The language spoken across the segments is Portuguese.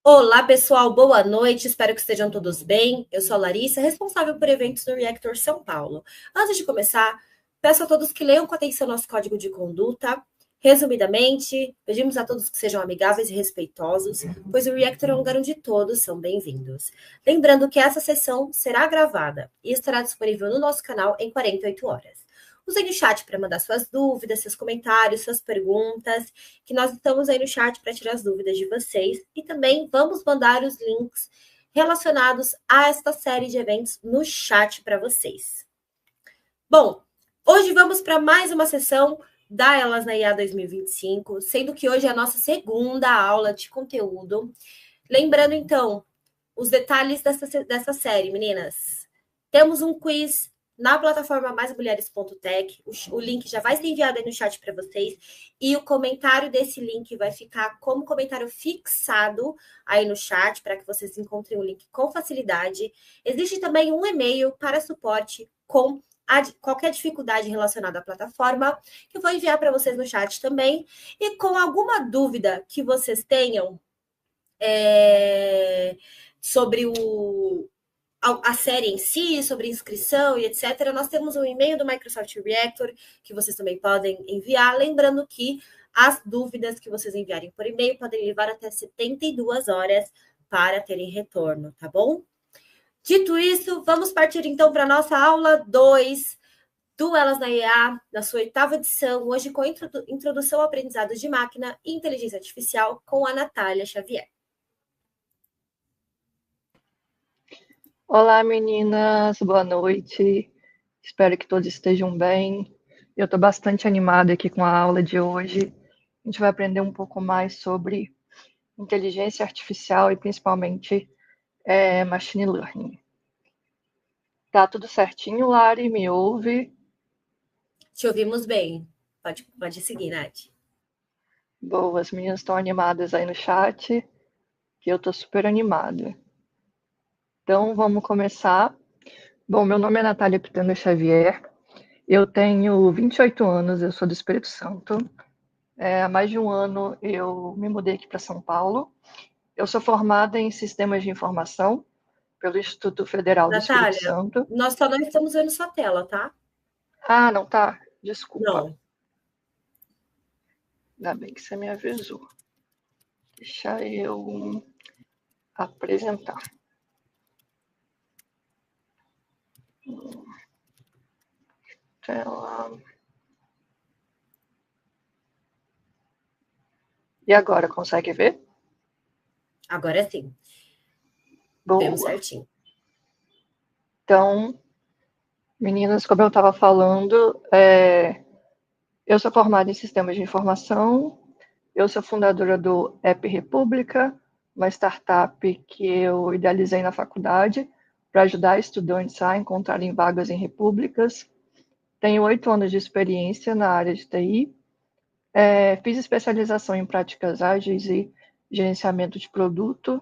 Olá, pessoal, boa noite, espero que estejam todos bem. Eu sou a Larissa, responsável por eventos do Reactor São Paulo. Antes de começar, peço a todos que leiam com atenção nosso código de conduta. Resumidamente, pedimos a todos que sejam amigáveis e respeitosos, pois o Reactor é um lugar onde todos são bem-vindos. Lembrando que essa sessão será gravada e estará disponível no nosso canal em 48 horas. Usem o chat para mandar suas dúvidas, seus comentários, suas perguntas, que nós estamos aí no chat para tirar as dúvidas de vocês. E também vamos mandar os links relacionados a esta série de eventos no chat para vocês. Bom, hoje vamos para mais uma sessão da Elas na IA 2025, sendo que hoje é a nossa segunda aula de conteúdo. Lembrando, então, os detalhes dessa série, meninas. Temos um quiz na plataforma maismulheres.tech. O link já vai ser enviado aí no chat para vocês. E o comentário desse link vai ficar como comentário fixado aí no chat, para que vocês encontrem o link com facilidade. Existe também um e-mail para suporte com qualquer dificuldade relacionada à plataforma, que eu vou enviar para vocês no chat também. E com alguma dúvida que vocês tenham sobre a série em si, sobre inscrição e etc., nós temos um e-mail do Microsoft Reactor que vocês também podem enviar. Lembrando que as dúvidas que vocês enviarem por e-mail podem levar até 72 horas para terem retorno, tá bom? Dito isso, vamos partir então para a nossa aula 2 do Elas na IA, na sua 8ª edição, hoje com introdução ao aprendizado de máquina e inteligência artificial com a Natália Xavier. Olá, meninas, boa noite. Espero que todos estejam bem. Eu estou bastante animada aqui com a aula de hoje. A gente vai aprender um pouco mais sobre inteligência artificial e principalmente machine learning. Tá tudo certinho, Lari? Me ouve? Te ouvimos bem. Pode seguir, Nath. Boa, as meninas estão animadas aí no chat, que eu estou super animada. Então, vamos começar. Bom, meu nome é Natália Pitanga Xavier. Eu tenho 28 anos, eu sou do Espírito Santo. Há mais de um ano eu me mudei aqui para São Paulo. Eu sou formada em Sistemas de Informação pelo Instituto Federal do Espírito Natália, Santo. nós só não estamos vendo sua tela, tá? Ah, não tá? Desculpa. Não. Ainda bem que você me avisou. Deixa eu apresentar. Tela. E agora, consegue ver? Agora sim. Boa. Vemos certinho. Então, meninas, como eu estava falando, eu sou formada em Sistemas de Informação, eu sou fundadora do App República, uma startup que eu idealizei na faculdade para ajudar estudantes a encontrarem vagas em repúblicas. Tenho 8 anos de experiência na área de TI, fiz especialização em práticas ágeis e gerenciamento de produto,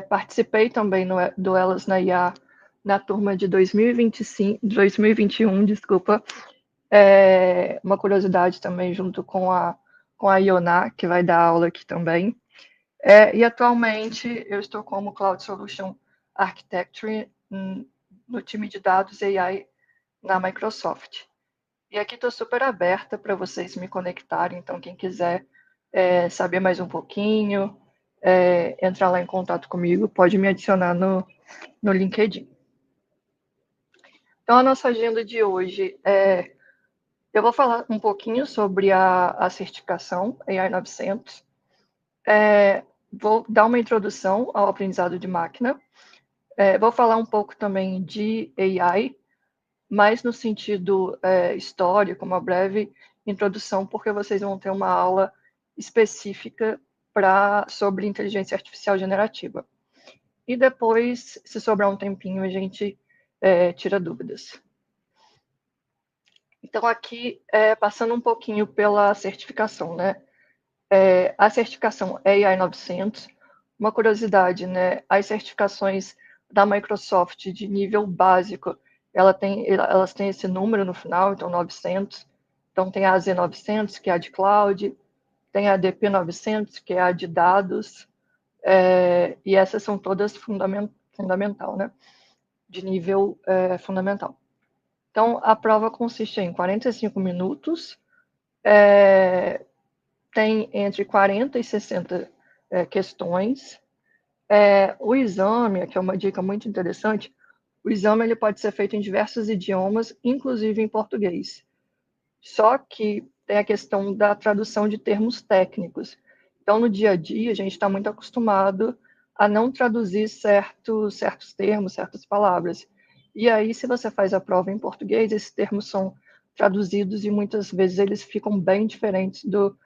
participei também do Elas na IA na turma de 2021, desculpa. Uma curiosidade também, junto com a Ioná, que vai dar aula aqui também. E atualmente eu estou como Cloud Solution Architect no time de dados AI na Microsoft. E aqui estou super aberta para vocês me conectarem, então quem quiser saber mais um pouquinho, entrar lá em contato comigo, pode me adicionar no LinkedIn. Então, a nossa agenda de hoje eu vou falar um pouquinho sobre a certificação AI 900, vou dar uma introdução ao aprendizado de máquina, vou falar um pouco também de AI, mas no sentido histórico, uma breve introdução, porque vocês vão ter uma aula específica sobre inteligência artificial generativa. E depois, se sobrar um tempinho, a gente tira dúvidas. Então, aqui, passando um pouquinho pela certificação, né? A certificação AI 900, uma curiosidade, né? As certificações da Microsoft de nível básico, elas têm esse número no final, então 900. Então, tem a AZ 900, que é a de cloud, tem a DP 900, que é a de dados, E essas são todas fundamental, né? De nível fundamental. Então, a prova consiste em 45 minutos, tem entre 40 e 60 questões. O exame, que é uma dica muito interessante, o exame ele pode ser feito em diversos idiomas, inclusive em português. Só que tem a questão da tradução de termos técnicos. Então, no dia a dia, a gente está muito acostumado a não traduzir certos termos, certas palavras. E aí, se você faz a prova em português, esses termos são traduzidos e muitas vezes eles ficam bem diferentes do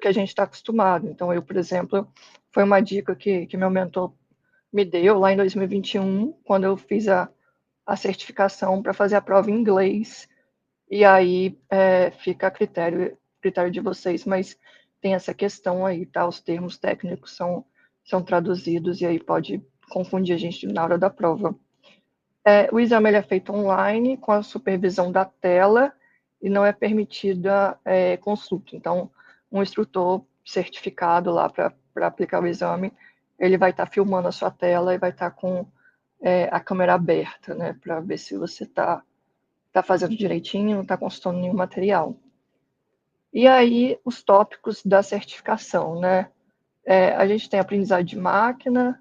que a gente está acostumado. Então, eu, por exemplo, foi uma dica que meu mentor me deu lá em 2021, quando eu fiz a certificação para fazer a prova em inglês. E aí fica a critério de vocês, mas tem essa questão aí, tá? Os termos técnicos são traduzidos e aí pode confundir a gente na hora da prova. O exame ele é feito online, com a supervisão da tela, e não é permitida consulta. Então, um instrutor certificado lá para aplicar o exame, ele vai estar filmando a sua tela e vai estar com a câmera aberta, né? Para ver se você está fazendo direitinho, não está consultando nenhum material. E aí, os tópicos da certificação, né? A gente tem aprendizagem de máquina,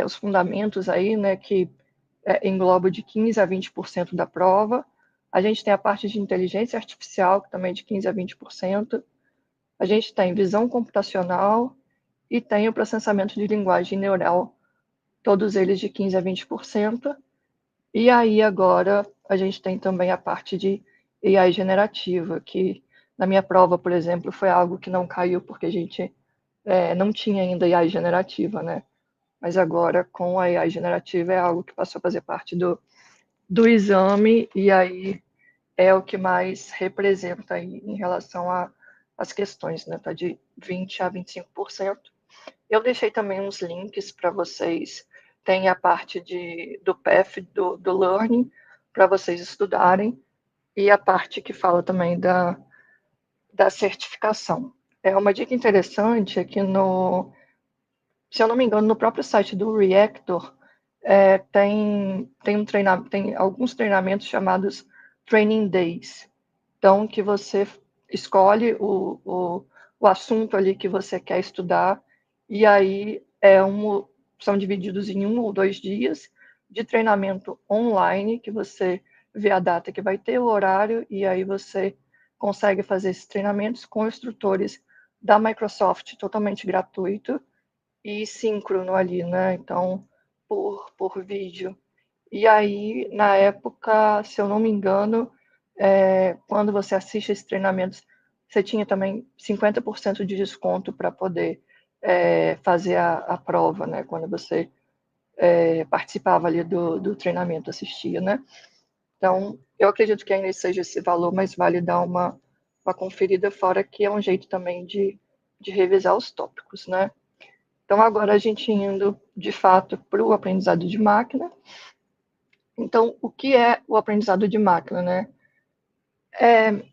os fundamentos aí, né, que engloba de 15% a 20% da prova. A gente tem a parte de inteligência artificial, que também é de 15% a 20%. A gente tem visão computacional e tem o processamento de linguagem neural, todos eles de 15% a 20%. E aí, agora, a gente tem também a parte de AI generativa, que na minha prova, por exemplo, foi algo que não caiu porque a gente não tinha ainda AI generativa, né? Mas agora, com a AI generativa, é algo que passou a fazer parte do exame, e aí é o que mais representa aí em relação às questões, né? Tá de 20% a 25%. Eu deixei também uns links para vocês. Tem a parte do PEF, do Learning, para vocês estudarem, e a parte que fala também da certificação. Uma dica interessante é que, se eu não me engano, no próprio site do Reactor, tem alguns treinamentos chamados Training Days. Então, que você escolhe o assunto ali que você quer estudar, e aí são divididos em 1 ou 2 dias de treinamento online, que você vê a data que vai ter, o horário, e aí você consegue fazer esses treinamentos com instrutores da Microsoft totalmente gratuito e síncrono ali, né? Então, por vídeo. E aí, na época, se eu não me engano, quando você assiste esses treinamentos, você tinha também 50% de desconto para poder fazer a prova, né? Quando você participava ali do treinamento, assistia, né? Então, eu acredito que ainda seja esse valor, mas vale dar uma conferida, fora que é um jeito também de revisar os tópicos, né? Então, agora a gente indo, de fato, para o aprendizado de máquina. Então, o que é o aprendizado de máquina, né?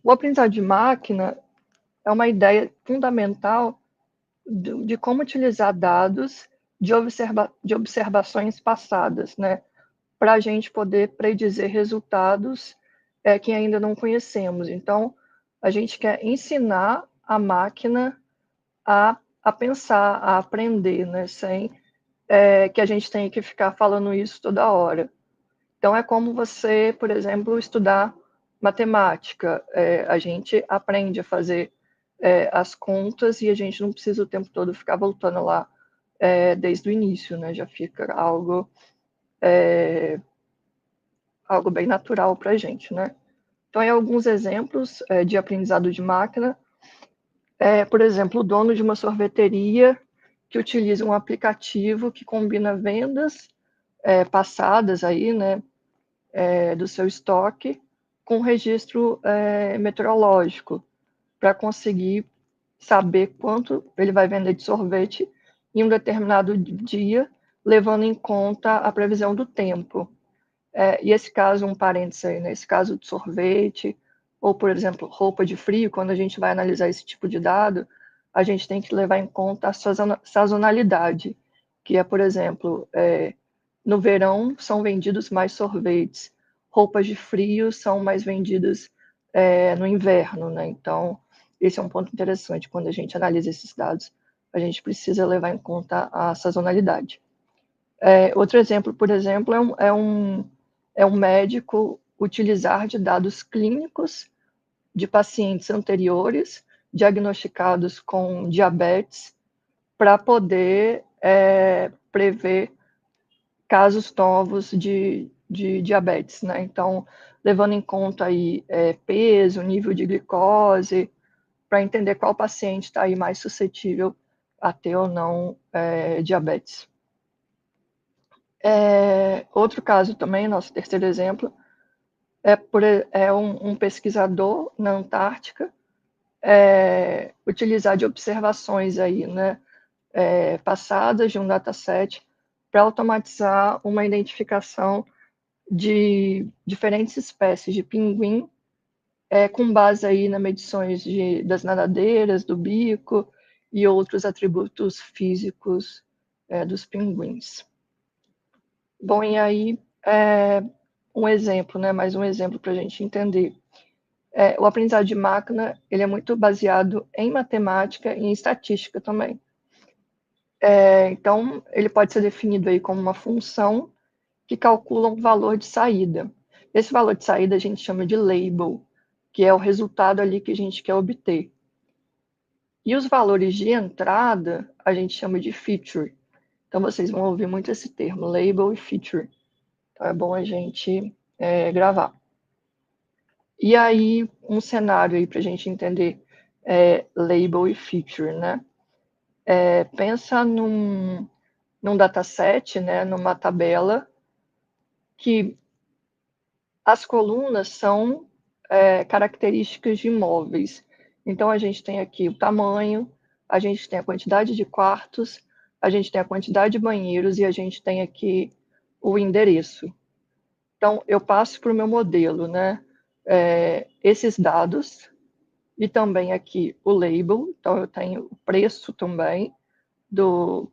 O aprendizado de máquina é uma ideia fundamental de como utilizar dados de observações passadas, né? Para a gente poder predizer resultados que ainda não conhecemos. Então, a gente quer ensinar a máquina a pensar, a aprender, né? Sem que a gente tenha que ficar falando isso toda hora. Então, é como você, por exemplo, estudar matemática. A gente aprende a fazer as contas e a gente não precisa o tempo todo ficar voltando lá desde o início, né? Já fica algo bem natural para a gente, né? Então, aí alguns exemplos de aprendizado de máquina. Por exemplo, o dono de uma sorveteria que utiliza um aplicativo que combina vendas passadas aí, né, do seu estoque com registro meteorológico para conseguir saber quanto ele vai vender de sorvete em um determinado dia, levando em conta a previsão do tempo. E esse caso, um parênteses aí, né, esse caso de sorvete, ou, por exemplo, roupa de frio, quando a gente vai analisar esse tipo de dado, a gente tem que levar em conta a sazonalidade. que é, por exemplo, no verão são vendidos mais sorvetes, roupas de frio são mais vendidas no inverno, né? Então, esse é um ponto interessante. Quando a gente analisa esses dados, a gente precisa levar em conta a sazonalidade. Outro exemplo, por exemplo, é um médico utilizar de dados clínicos de pacientes anteriores diagnosticados com diabetes para poder prever casos novos de diabetes, né? Então, levando em conta aí peso, nível de glicose, para entender qual paciente está aí mais suscetível a ter ou não diabetes. Outro caso também, nosso terceiro exemplo, é um pesquisador na Antártica utilizar de observações aí, né, passadas de um dataset para automatizar uma identificação de diferentes espécies de pinguim, com base aí nas medições das nadadeiras, do bico e outros atributos físicos dos pinguins. Bom, e aí um exemplo, né, mais um exemplo para a gente entender. O aprendizado de máquina ele é muito baseado em matemática e em estatística também. Então, ele pode ser definido aí como uma função que calcula um valor de saída. Esse valor de saída a gente chama de label, que é o resultado ali que a gente quer obter. E os valores de entrada a gente chama de feature. Então, vocês vão ouvir muito esse termo, label e feature. Então, é bom a gente gravar. E aí, um cenário aí para a gente entender label e feature, né? Pensa num dataset, né, numa tabela, que as colunas são características de imóveis. Então, a gente tem aqui o tamanho, a gente tem a quantidade de quartos, a gente tem a quantidade de banheiros e a gente tem aqui o endereço. Então, eu passo para o meu modelo, né, esses dados e também aqui o label. Então, eu tenho o preço também,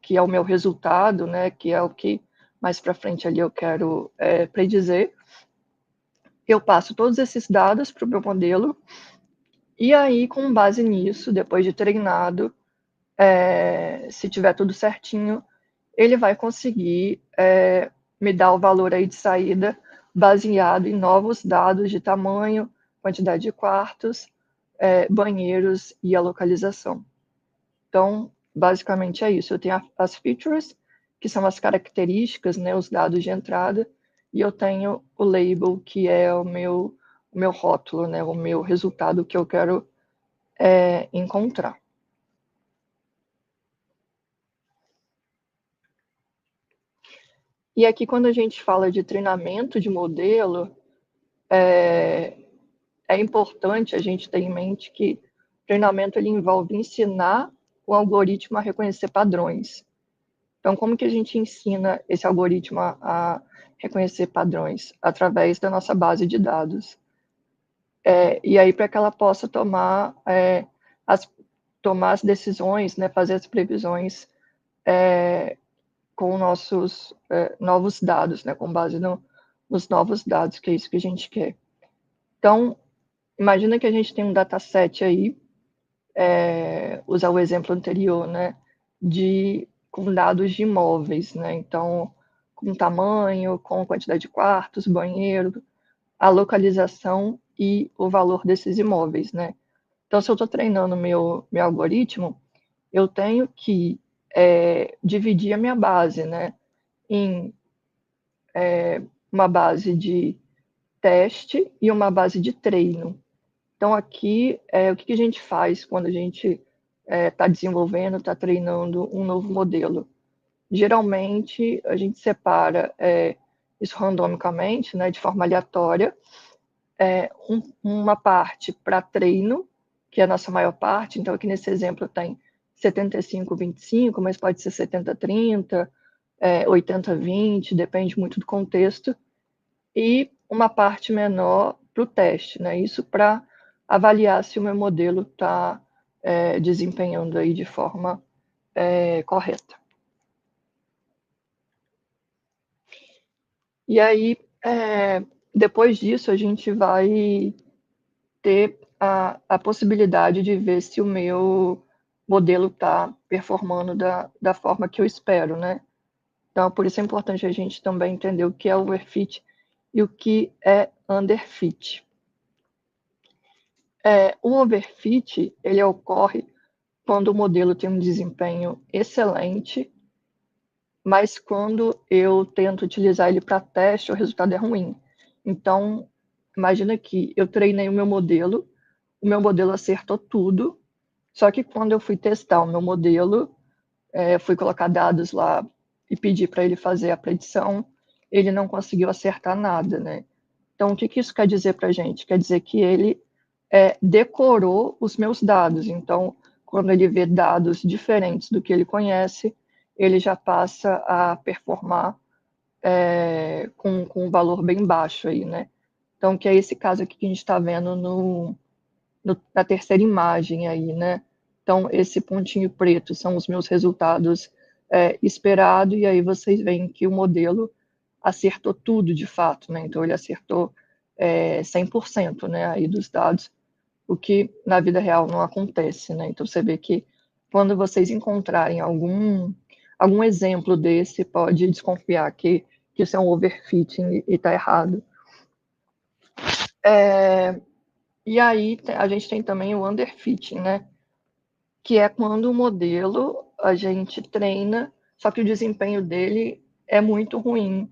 que é o meu resultado, né, que é o que mais para frente ali eu quero predizer. Eu passo todos esses dados para o meu modelo e aí, com base nisso, depois de treinado, se tiver tudo certinho, ele vai conseguir me dar o valor aí de saída baseado em novos dados de tamanho, quantidade de quartos, banheiros e a localização. Então, basicamente é isso. Eu tenho as features, que são as características, né, os dados de entrada, e eu tenho o label, que é o meu rótulo, né, o meu resultado que eu quero encontrar. E aqui, quando a gente fala de treinamento de modelo, é importante a gente ter em mente que treinamento ele envolve ensinar o algoritmo a reconhecer padrões. Então, como que a gente ensina esse algoritmo a reconhecer padrões? Através da nossa base de dados. E aí, para que ela possa tomar as decisões, né, fazer as previsões com nossos novos dados, né, com base nos novos dados, que é isso que a gente quer. Então, imagina que a gente tem um dataset aí, usar o exemplo anterior, né, com dados de imóveis, né, então, com tamanho, com quantidade de quartos, banheiro, a localização e o valor desses imóveis, né. Então, se eu estou treinando meu algoritmo, eu tenho que dividir a minha base, né, em uma base de teste e uma base de treino. Então, aqui, o que a gente faz quando a gente está desenvolvendo, está treinando um novo modelo? Geralmente, a gente separa isso randomicamente, né, de forma aleatória, uma parte para treino, que é a nossa maior parte. Então, aqui nesse exemplo tem 75-25, mas pode ser 70-30, 80-20, depende muito do contexto. E uma parte menor para o teste, né? Isso para avaliar se o meu modelo está desempenhando aí de forma correta. E aí, depois disso, a gente vai ter a possibilidade de ver se o meu modelo está performando da forma que eu espero, né? Então, por isso é importante a gente também entender o que é overfit e o que é underfit. O overfit, ele ocorre quando o modelo tem um desempenho excelente, mas quando eu tento utilizar ele para teste, o resultado é ruim. Então, imagina que eu treinei o meu modelo acertou tudo, só que quando eu fui testar o meu modelo, fui colocar dados lá e pedir para ele fazer a predição, ele não conseguiu acertar nada, né? Então, o que isso quer dizer para a gente? Quer dizer que ele decorou os meus dados. Então, quando ele vê dados diferentes do que ele conhece, ele já passa a performar com um valor bem baixo aí, né? Então, que é esse caso aqui que a gente está vendo na terceira imagem aí, né? Então, esse pontinho preto são os meus resultados esperados, e aí vocês veem que o modelo acertou tudo de fato, né? Então, ele acertou 100%, né, aí dos dados, o que na vida real não acontece, né? Então, você vê que quando vocês encontrarem algum exemplo desse, pode desconfiar que isso é um overfitting e está errado. E aí a gente tem também o underfitting, né? Que é quando o modelo a gente treina, só que o desempenho dele é muito ruim.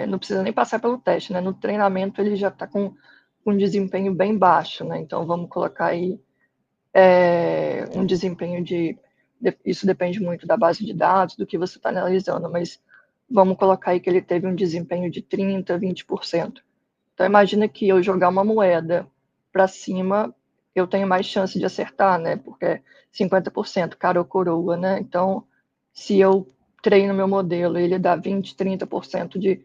Não precisa nem passar pelo teste, né? No treinamento ele já está com um desempenho bem baixo, né? Então vamos colocar aí um desempenho isso depende muito da base de dados, do que você está analisando, mas vamos colocar aí que ele teve um desempenho de 30%, 20%. Então, imagina que eu jogar uma moeda para cima, eu tenho mais chance de acertar, né? Porque é 50%, cara ou coroa, né? Então, se eu treino meu modelo e ele dá 20%, 30% de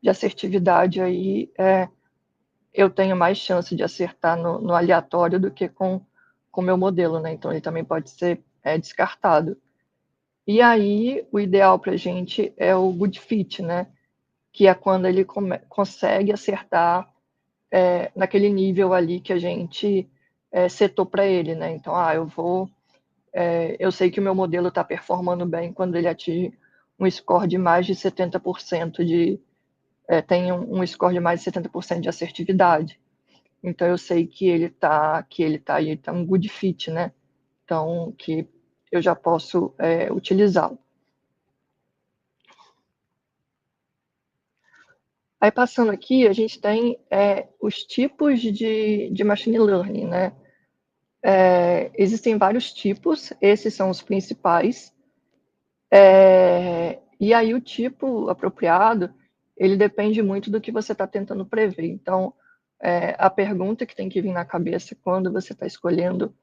assertividade, aí eu tenho mais chance de acertar no aleatório do que com o meu modelo, né? Então, ele também pode ser descartado. E aí, o ideal para a gente é o good fit, né? Que é quando ele consegue acertar naquele nível ali que a gente setou para ele, né? Então, eu sei que o meu modelo está performando bem quando ele atinge um score de mais de 70% tem um score de mais de 70% de assertividade. Então, eu sei que ele está aí, tá um good fit, né? Então, que eu já posso utilizá-lo. Aí, passando aqui, a gente tem os tipos de machine learning, né? Existem vários tipos, esses são os principais. E aí o tipo apropriado, ele depende muito do que você está tentando prever. Então, a pergunta que tem que vir na cabeça quando você está escolhendo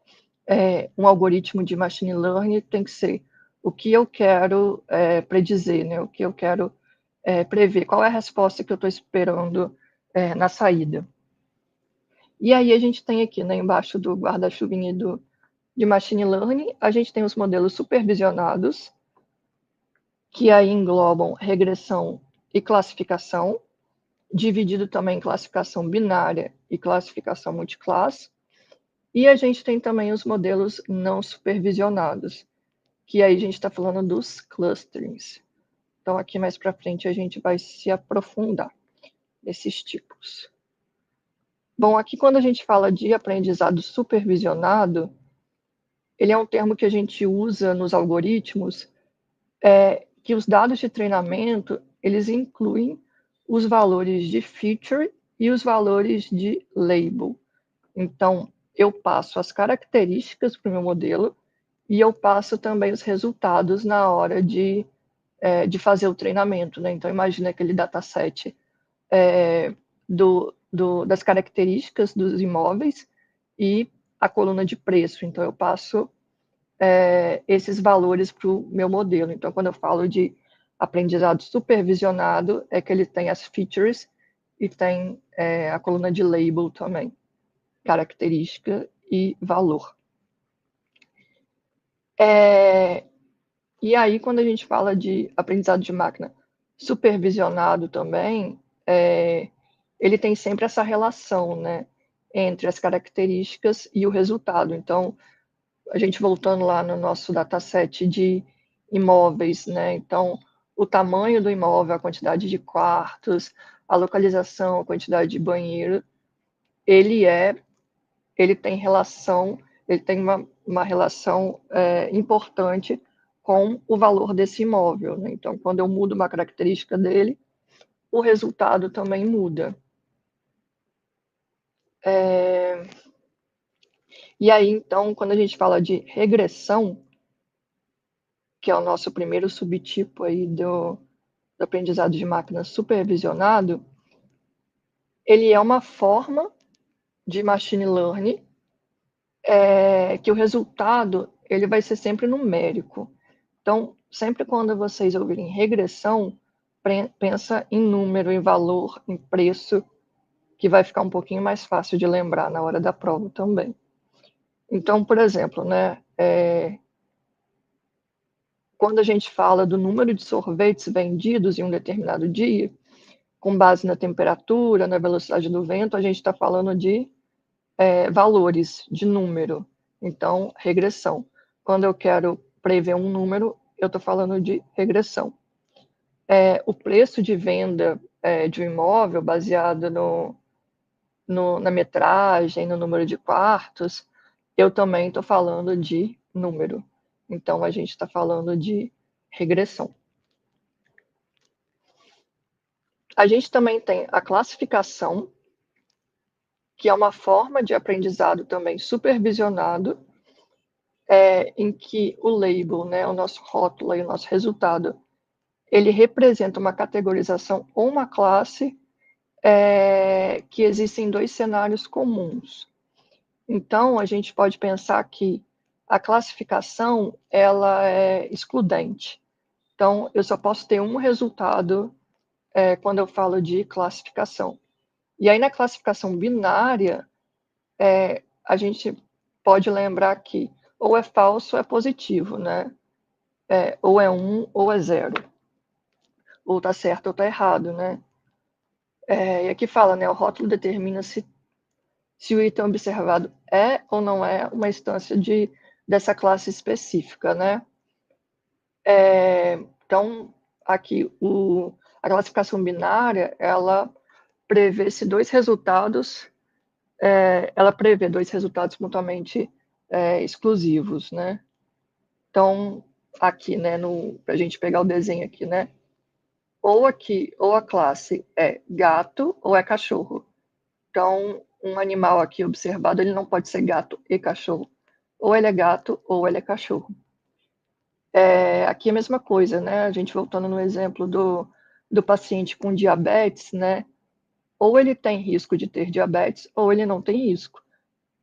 um algoritmo de machine learning tem que ser o que eu quero predizer, né? O que eu quero prever, qual é a resposta que eu estou esperando na saída. E aí a gente tem aqui, né, embaixo do guarda-chuvinha de machine learning, a gente tem os modelos supervisionados, que aí englobam regressão e classificação, dividido também em classificação binária e classificação multiclasse. E a gente tem também os modelos não supervisionados, que aí a gente está falando dos clusterings. Então, aqui mais para frente a gente vai se aprofundar nesses tipos. Bom, aqui quando a gente fala de aprendizado supervisionado, ele é um termo que a gente usa nos algoritmos, que os dados de treinamento, eles incluem os valores de feature e os valores de label. Então, eu passo as características para o meu modelo e eu passo também os resultados na hora de fazer o treinamento, né? Então, imagina aquele dataset das características dos imóveis e a coluna de preço. Então, eu passo esses valores para o meu modelo. Então, quando eu falo de aprendizado supervisionado, é que ele tem as features e tem a coluna de label também, característica e valor. E aí, quando a gente fala de aprendizado de máquina supervisionado também, ele tem sempre essa relação, né, entre as características e o resultado. Então, a gente voltando lá no nosso dataset de imóveis, né, então, o tamanho do imóvel, a quantidade de quartos, a localização, a quantidade de banheiro, ele tem relação, ele tem uma relação importante com o valor desse imóvel, né? Então, quando eu mudo uma característica dele, o resultado também muda. E aí, então, quando a gente fala de regressão, que é o nosso primeiro subtipo aí do aprendizado de máquina supervisionado, ele é uma forma de machine learning que o resultado ele vai ser sempre numérico. Então, sempre quando vocês ouvirem regressão, pensa em número, em valor, em preço, que vai ficar um pouquinho mais fácil de lembrar na hora da prova também. Então, por exemplo, né, quando a gente fala do número de sorvetes vendidos em um determinado dia, com base na temperatura, na velocidade do vento, a gente está falando de valores, de número. Então, regressão. Quando eu quero prever um número, eu estou falando de regressão. O preço de venda de um imóvel baseado na metragem, no número de quartos, eu também estou falando de número. Então, a gente está falando de regressão. A gente também tem a classificação, que é uma forma de aprendizado também supervisionado, em que o label, né, o nosso rótulo e o nosso resultado, ele representa uma categorização ou uma classe que existem dois cenários comuns. Então, a gente pode pensar que a classificação ela é excludente. Então, eu só posso ter um resultado quando eu falo de classificação. E aí, na classificação binária, a gente pode lembrar que ou é falso ou é positivo, né? Ou é 1 ou é 0. Ou está certo ou está errado, né? E aqui fala, né? O rótulo determina se o item observado é ou não é uma instância dessa classe específica, né? Então, aqui, a classificação binária, ela prevê se dois resultados, ela prevê dois resultados mutuamente exclusivos, né? Então, aqui, né, para a gente pegar o desenho aqui, né? Ou a classe é gato ou é cachorro. Então, um animal aqui observado, ele não pode ser gato e cachorro. Ou ele é gato ou ele é cachorro. Aqui é a mesma coisa, né? A gente voltando no exemplo do paciente com diabetes, né? Ou ele tem risco de ter diabetes, ou ele não tem risco.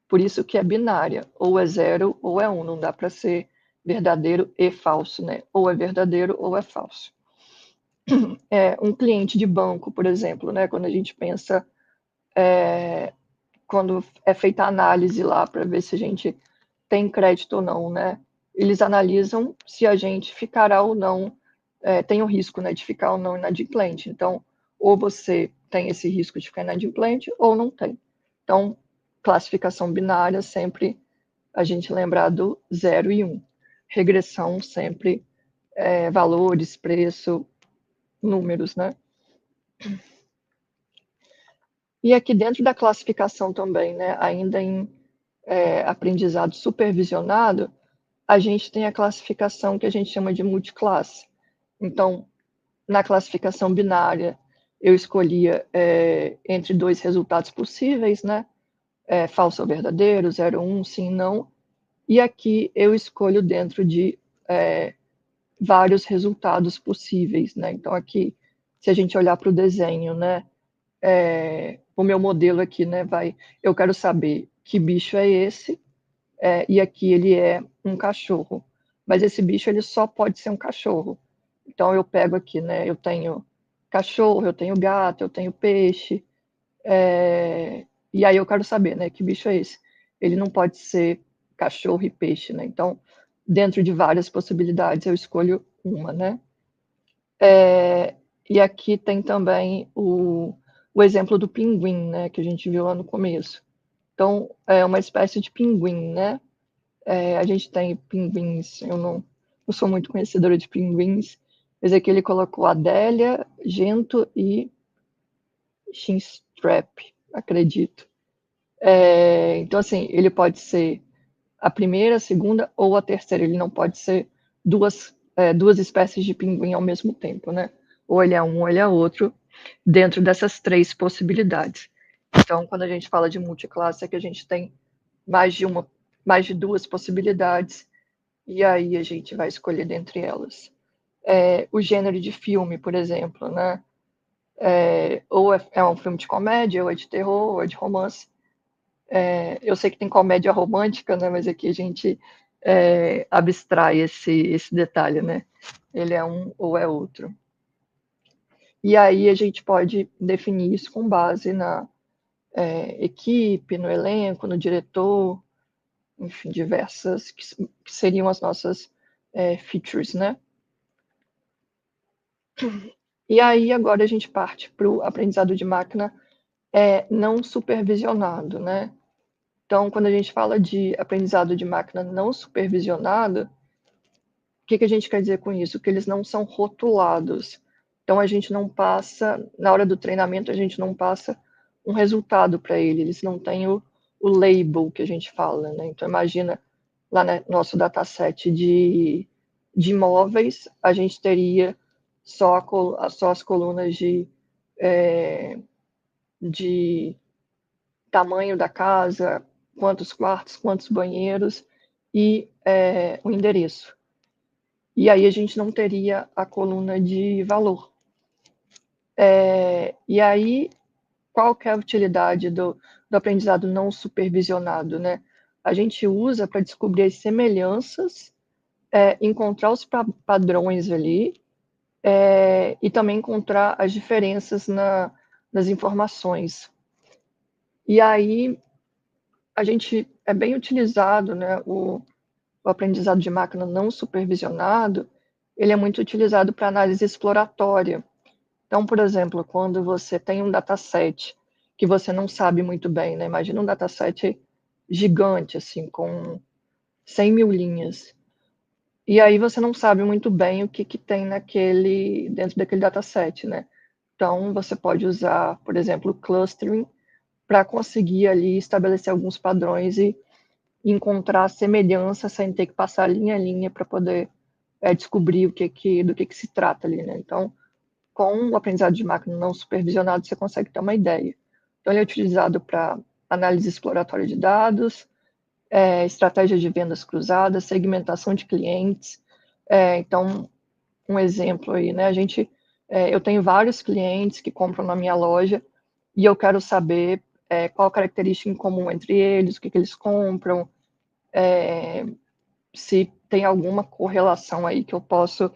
Por isso que é binária, ou é 0 ou é 1, não dá para ser verdadeiro e falso, né? Ou é verdadeiro ou é falso. Um cliente de banco, por exemplo, né? Quando a gente pensa, quando é feita a análise lá para ver se a gente tem crédito ou não, né? Eles analisam se a gente ficará ou não, tem o risco, né, de ficar ou não inadimplente. Então, ou você tem esse risco de ficar inadimplente ou não tem. Então, classificação binária, sempre a gente lembrar do 0 e 1. Regressão, sempre valores, preço, números, né? E aqui dentro da classificação também, né, ainda em aprendizado supervisionado, a gente tem a classificação que a gente chama de multiclasse. Então, na classificação binária, eu escolhia entre dois resultados possíveis, né? Falso ou verdadeiro, 0, 1, sim, não. E aqui eu escolho dentro de vários resultados possíveis, né? Então, aqui, se a gente olhar para o desenho, né? O meu modelo aqui, né? Eu quero saber que bicho é esse, e aqui ele é um cachorro. Mas esse bicho ele só pode ser um cachorro. Então eu pego aqui, né? Eu tenho cachorro, eu tenho gato, eu tenho peixe. E aí eu quero saber, né? Que bicho é esse? Ele não pode ser cachorro e peixe, né? Então, dentro de várias possibilidades, eu escolho uma, né? E aqui tem também o exemplo do pinguim, né, que a gente viu lá no começo. Então, é uma espécie de pinguim, né? A gente tem pinguins, eu não sou muito conhecedora de pinguins, mas aqui ele colocou Adélia, Gento e Chinstrap, acredito. Então, assim, ele pode ser a primeira, a segunda ou a terceira, ele não pode ser duas espécies de pinguim ao mesmo tempo, né? Ou ele é um ou ele é outro, dentro dessas três possibilidades. Então, quando a gente fala de multiclasse, é que a gente tem mais de duas possibilidades, e aí a gente vai escolher dentre elas. O gênero de filme, por exemplo, né? Ou é um filme de comédia, ou é de terror, ou é de romance. Eu sei que tem comédia romântica, né? Mas aqui a gente abstrai esse detalhe, né? Ele é um ou é outro. E aí a gente pode definir isso com base na equipe, no elenco, no diretor, enfim, diversas que seriam as nossas features, né? E aí agora a gente parte para o aprendizado de máquina não supervisionado, né? Então, quando a gente fala de aprendizado de máquina não supervisionado, o que a gente quer dizer com isso? Que eles não são rotulados. Então, a gente não passa, na hora do treinamento, a gente não passa um resultado para ele, eles não têm o label que a gente fala, né? Então, imagina, lá no nosso dataset de imóveis, a gente teria só as colunas de tamanho da casa, quantos quartos, quantos banheiros e o endereço. E aí a gente não teria a coluna de valor. E aí, qual que é a utilidade do aprendizado não supervisionado, né? A gente usa para descobrir as semelhanças, encontrar os padrões ali, e também encontrar as diferenças nas informações. E aí, a gente é bem utilizado, né, o aprendizado de máquina não supervisionado, ele é muito utilizado para análise exploratória. Então, por exemplo, quando você tem um dataset que você não sabe muito bem, né? Imagina um dataset gigante, assim, com 100 mil linhas. E aí você não sabe muito bem o que tem dentro daquele dataset, né? Então, você pode usar, por exemplo, o clustering para conseguir ali estabelecer alguns padrões e encontrar semelhança sem ter que passar linha a linha para poder descobrir do que se trata ali, né? Então, com o aprendizado de máquina não supervisionado, você consegue ter uma ideia. Então, ele é utilizado para análise exploratória de dados, estratégia de vendas cruzadas, segmentação de clientes. Então, um exemplo aí, né? Eu tenho vários clientes que compram na minha loja e eu quero saber qual a característica em comum entre eles, o que eles compram, se tem alguma correlação aí que eu posso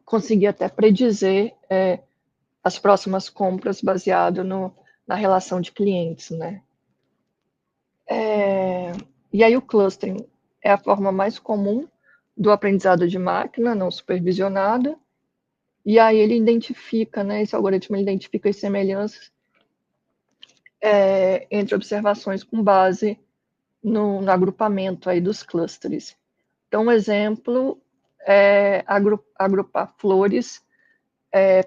conseguir até predizer as próximas compras baseado na relação de clientes, né? E aí o clustering é a forma mais comum do aprendizado de máquina não supervisionado, e aí ele identifica, né, esse algoritmo identifica as semelhanças entre observações com base no agrupamento aí dos clusters. Então, um exemplo é agrupar flores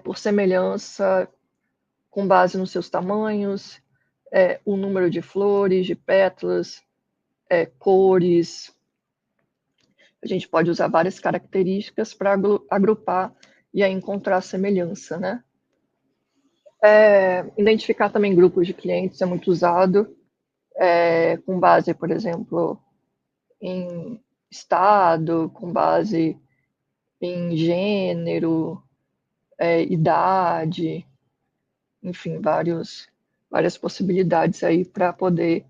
por semelhança com base nos seus tamanhos, o número de flores, de pétalas, cores. A gente pode usar várias características para agrupar e aí encontrar semelhança, né? Identificar também grupos de clientes é muito usado, com base, por exemplo, em estado, com base em gênero, idade, enfim, várias possibilidades aí para poder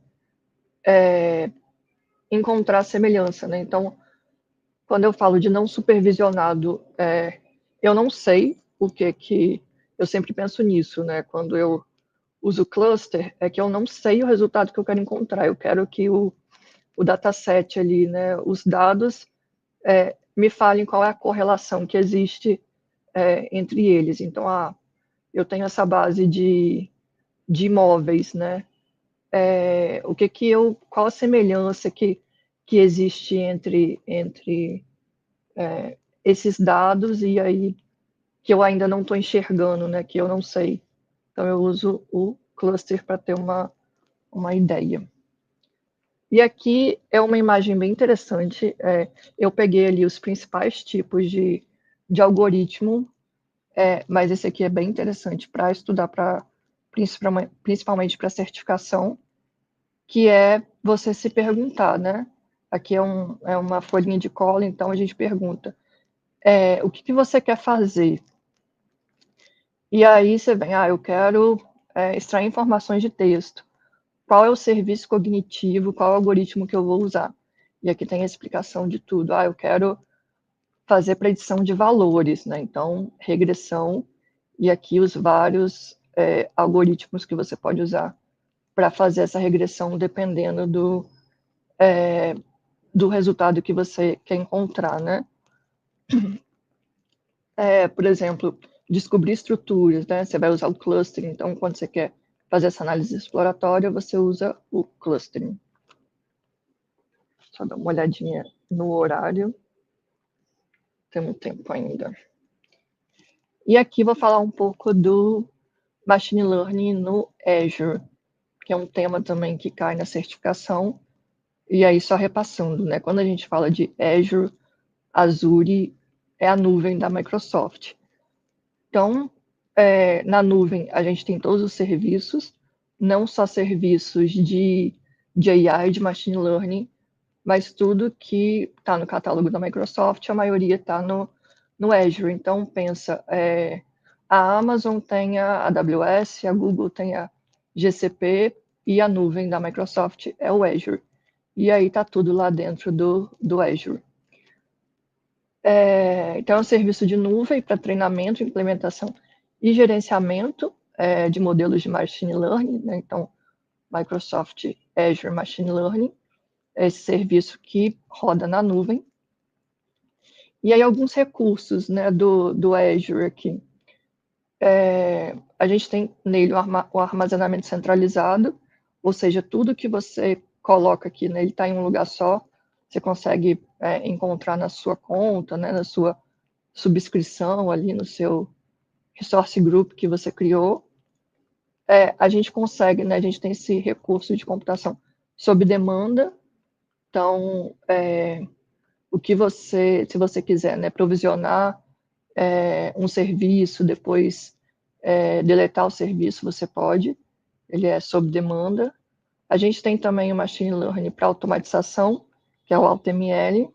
encontrar semelhança, né? Então, quando eu falo de não supervisionado, eu não sei o que eu sempre penso nisso, né? Quando eu uso cluster, é que eu não sei o resultado que eu quero encontrar. Eu quero que o dataset ali, né, os dados, me falem qual é a correlação que existe entre eles. Então, eu tenho essa base de imóveis, né? Qual a semelhança que existe entre esses dados e aí que eu ainda não estou enxergando, né? Que eu não sei. Então, eu uso o cluster para ter uma ideia. E aqui é uma imagem bem interessante. Eu peguei ali os principais tipos de algoritmo, mas esse aqui é bem interessante para estudar, principalmente para certificação, que é você se perguntar, né? Aqui é uma folhinha de cola, então a gente pergunta o que você quer fazer? E aí você vem, eu quero extrair informações de texto. Qual é o serviço cognitivo, qual é o algoritmo que eu vou usar? E aqui tem a explicação de tudo. Eu quero fazer predição de valores, né? Então, regressão, e aqui os vários algoritmos que você pode usar para fazer essa regressão, dependendo do resultado que você quer encontrar, né? Por exemplo, descobrir estruturas, né? Você vai usar o clustering, então, quando você quer fazer essa análise exploratória, você usa o clustering. Só dar uma olhadinha no horário. Temos tempo ainda. E aqui vou falar um pouco do Machine Learning no Azure, que é um tema também que cai na certificação. E aí, só repassando, né? Quando a gente fala de Azure, Azure é a nuvem da Microsoft. Então, na nuvem, a gente tem todos os serviços, não só serviços de AI, de Machine Learning, mas tudo que está no catálogo da Microsoft, a maioria está no Azure. Então, pensa, a Amazon tem a AWS, a Google tem a GCP e a nuvem da Microsoft é o Azure. E aí está tudo lá dentro do Azure. Então, é um serviço de nuvem para treinamento, implementação e gerenciamento de modelos de Machine Learning, né? Então, Microsoft Azure Machine Learning, é esse serviço que roda na nuvem. E aí, alguns recursos, né, do Azure aqui. A gente tem nele o armazenamento centralizado, ou seja, tudo que você coloca aqui, né, ele está em um lugar só, você consegue encontrar na sua conta, né, na sua subscrição ali, no seu resource group que você criou. A gente consegue, né, a gente tem esse recurso de computação sob demanda, então, se você quiser, né, provisionar um serviço, depois deletar o serviço, você pode, ele é sob demanda. A gente tem também o Machine Learning para automatização, que é o AutoML,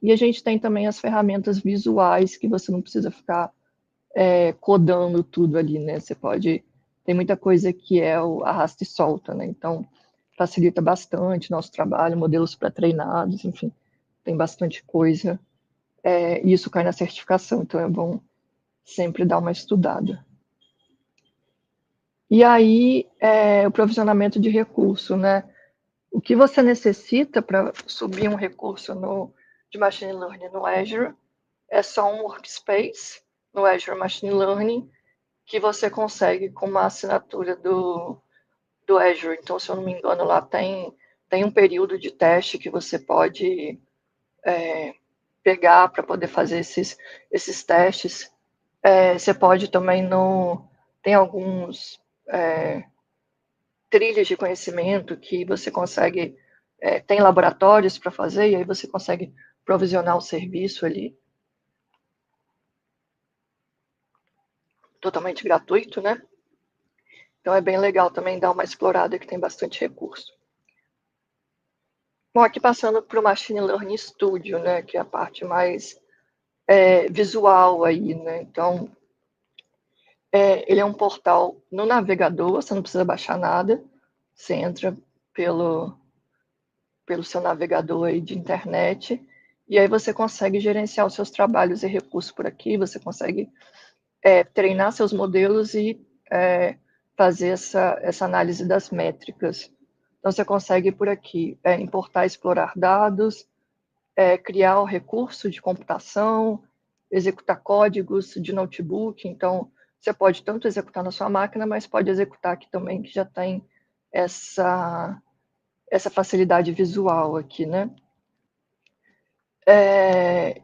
e a gente tem também as ferramentas visuais, que você não precisa ficar codando tudo ali, né? Você pode... Tem muita coisa que é o arrasta e solta, né? Então, facilita bastante nosso trabalho, modelos pré-treinados, enfim, tem bastante coisa. E isso cai na certificação, então é bom sempre dar uma estudada. E aí, o provisionamento de recurso, né? O que você necessita para subir um recurso de Machine Learning no Azure é só um workspace no Azure Machine Learning que você consegue com uma assinatura do Azure. Então, se eu não me engano, lá tem um período de teste que você pode pegar para poder fazer esses testes. Você pode também tem alguns trilhas de conhecimento que você consegue, tem laboratórios para fazer, e aí você consegue provisionar o serviço ali. Totalmente gratuito, né? Então é bem legal também dar uma explorada, que tem bastante recurso. Bom, aqui passando para o Machine Learning Studio, né, que é a parte mais visual aí, né? Então, ele é um portal no navegador, você não precisa baixar nada, você entra pelo seu navegador aí de internet, e aí você consegue gerenciar os seus trabalhos e recursos por aqui, você consegue treinar seus modelos e fazer essa análise das métricas. Então, você consegue por aqui importar e explorar dados, criar o recurso de computação, executar códigos de notebook, então você pode tanto executar na sua máquina, mas pode executar aqui também, que já tem essa facilidade visual aqui, né?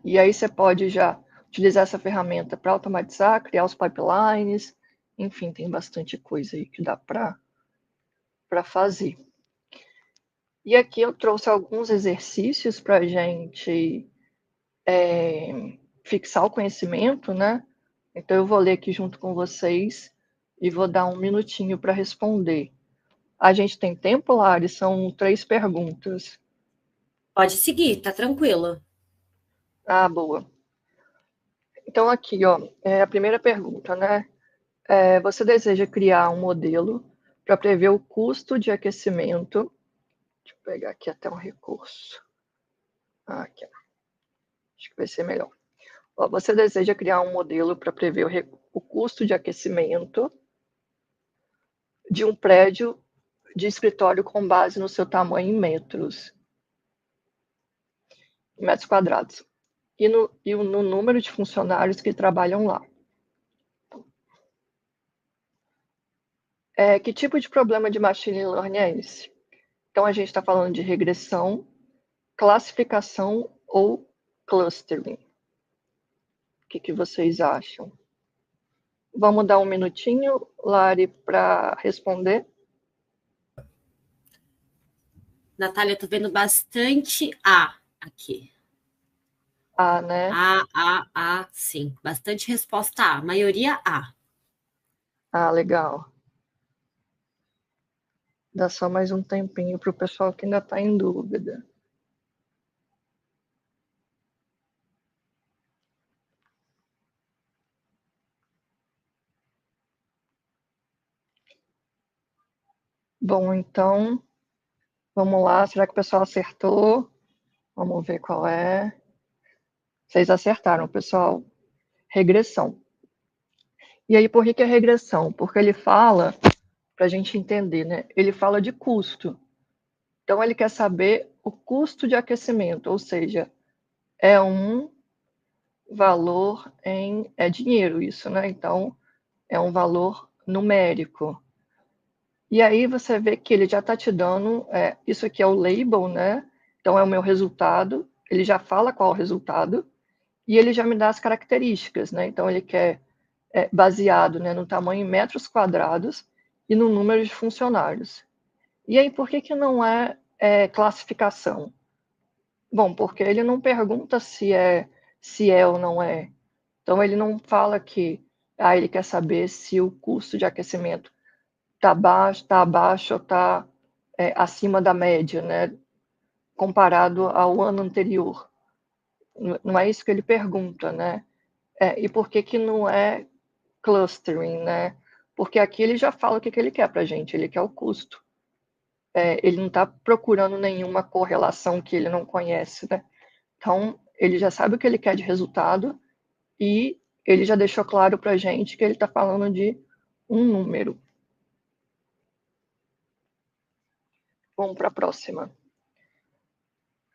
E aí você pode já utilizar essa ferramenta para automatizar, criar os pipelines, enfim, tem bastante coisa aí que dá para fazer. E aqui eu trouxe alguns exercícios para a gente fixar o conhecimento, né? Então eu vou ler aqui junto com vocês e vou dar um minutinho para responder. A gente tem tempo, Lari? São 3 perguntas. Pode seguir, tá tranquilo. Ah, boa. Então aqui, ó, a primeira pergunta, né? Você deseja criar um modelo para prever o custo de aquecimento. Deixa eu pegar aqui até um recurso. Aqui, acho que vai ser melhor. Ó, você deseja criar um modelo para prever o custo de aquecimento de um prédio de escritório com base no seu tamanho em metros quadrados, e no número de funcionários que trabalham lá. Que tipo de problema de machine learning é esse? Então, a gente está falando de regressão, classificação ou clustering. O que vocês acham? Vamos dar um minutinho, Lari, para responder? Natália, eu tô vendo bastante A aqui. A, né? A, sim. Bastante resposta A. Maioria A. Ah, legal. Dá só mais um tempinho para o pessoal que ainda está em dúvida. Bom, então, vamos lá. Será que o pessoal acertou? Vamos ver qual é. Vocês acertaram, pessoal. Regressão. E aí, por que é regressão? Porque ele fala, para a gente entender, né? Ele fala de custo. Então, ele quer saber o custo de aquecimento, ou seja, é um valor é dinheiro isso, né? Então, é um valor numérico. E aí você vê que ele já está te dando, isso aqui é o label, né? Então, é o meu resultado. Ele já fala qual é o resultado e ele já me dá as características, né? Então, ele quer baseado, né, no tamanho em metros quadrados e no número de funcionários. E aí, por que não é classificação? Bom, porque ele não pergunta se é ou não é. Então, ele não fala que ele quer saber se o custo de aquecimento está abaixo ou está acima da média, né, comparado ao ano anterior. Não é isso que ele pergunta, né? E por que não é clustering, né? Porque aqui ele já fala o que ele quer para a gente, ele quer o custo. Ele não está procurando nenhuma correlação que ele não conhece, né? Então, ele já sabe o que ele quer de resultado e ele já deixou claro para a gente que ele está falando de um número. Vamos para a próxima.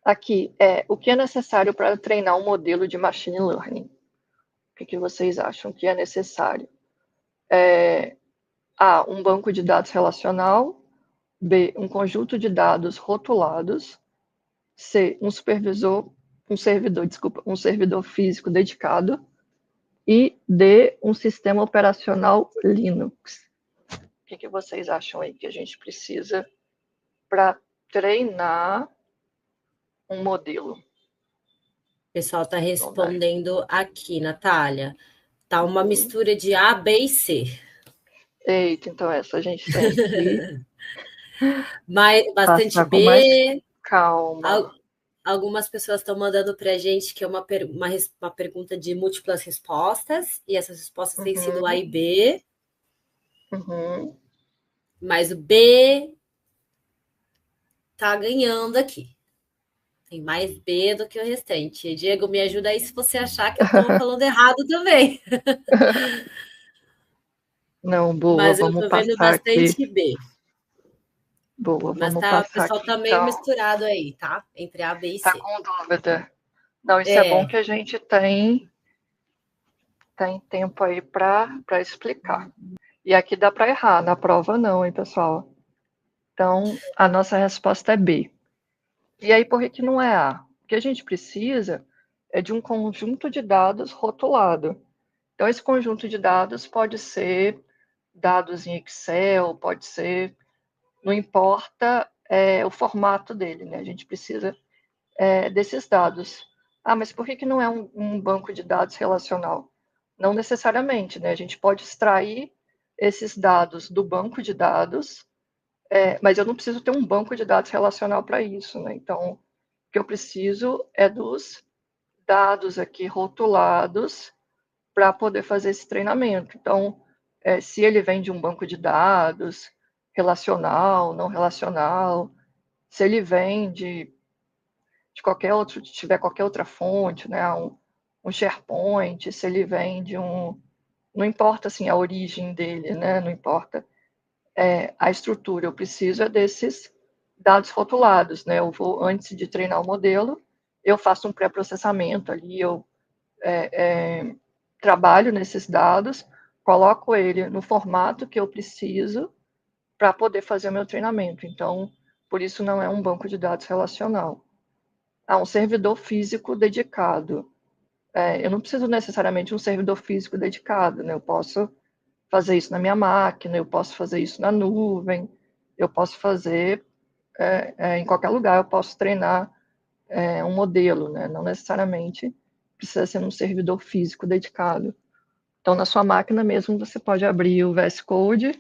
Aqui, o que é necessário para treinar um modelo de machine learning? O que vocês acham que é necessário? A, um banco de dados relacional. B, um conjunto de dados rotulados. C, um servidor físico dedicado. E D, um sistema operacional Linux. O que vocês acham aí que a gente precisa para treinar um modelo? O pessoal está respondendo aqui, Natália. Tá uma mistura de A, B e C. Eita, então essa a gente tem que bastante B. Com mais calma. Algumas pessoas estão mandando para a gente que é uma pergunta de múltiplas respostas, e essas respostas têm sido A e B. Mas o B tá ganhando aqui. Tem mais B do que o restante. Diego, me ajuda aí se você achar que eu estou falando errado também. Não, boa, mas vamos eu tô vendo passar bastante aqui. B. Boa, Mas vamos o passar pessoal aqui. tá meio misturado aí, tá? Entre A, B e C. Tá com dúvida. Não, isso é bom que a gente tem tem tempo aí para explicar. E aqui dá para errar, na prova não, hein, pessoal? Então, a nossa resposta é B. E aí, por que não é A? O que a gente precisa é de um conjunto de dados rotulado. Então, esse conjunto de dados pode ser dados em Excel, pode ser... Não importa o formato dele, né? A gente precisa desses dados. Ah, mas por que não é um banco de dados relacional? Não necessariamente, né? A gente pode extrair esses dados do banco de dados, mas eu não preciso ter um banco de dados relacional para isso, né? Então, o que eu preciso é dos dados aqui rotulados para poder fazer esse treinamento. Então, se ele vem de um banco de dados relacional, não relacional, se ele vem de qualquer outro, se tiver qualquer outra fonte, né, um SharePoint, se ele vem de não importa assim a origem dele, né, não importa a estrutura, eu preciso desses dados rotulados, né, eu vou, antes de treinar o modelo, eu faço um pré-processamento ali, eu trabalho nesses dados, coloco ele no formato que eu preciso para poder fazer o meu treinamento. Então, por isso não é um banco de dados relacional. Um servidor físico dedicado. Eu não preciso necessariamente de um servidor físico dedicado, né? Eu posso fazer isso na minha máquina, eu posso fazer isso na nuvem, eu posso fazer em qualquer lugar, eu posso treinar um modelo, né? Não necessariamente precisa ser um servidor físico dedicado. Então, na sua máquina mesmo, você pode abrir o VS Code,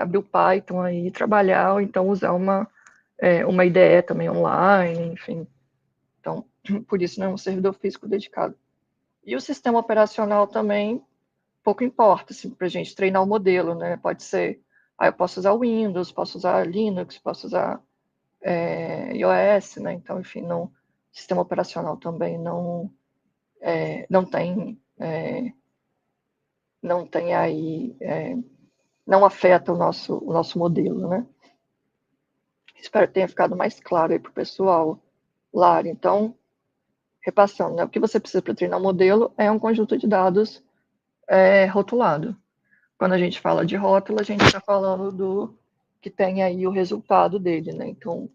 abrir o Python aí, trabalhar, ou então usar uma IDE também online, enfim. Então, por isso não é um servidor físico dedicado. E o sistema operacional também, pouco importa, assim, para a gente treinar o modelo, né? Pode ser, eu posso usar Windows, posso usar Linux, posso usar iOS, né? Então, enfim, não, sistema operacional também não tem aí, não afeta o nosso modelo, né? Espero que tenha ficado mais claro aí para o pessoal, Lara. Então, repassando, né? O que você precisa para treinar o modelo é um conjunto de dados rotulado. Quando a gente fala de rótulo, a gente está falando do que tem aí o resultado dele, né? Então,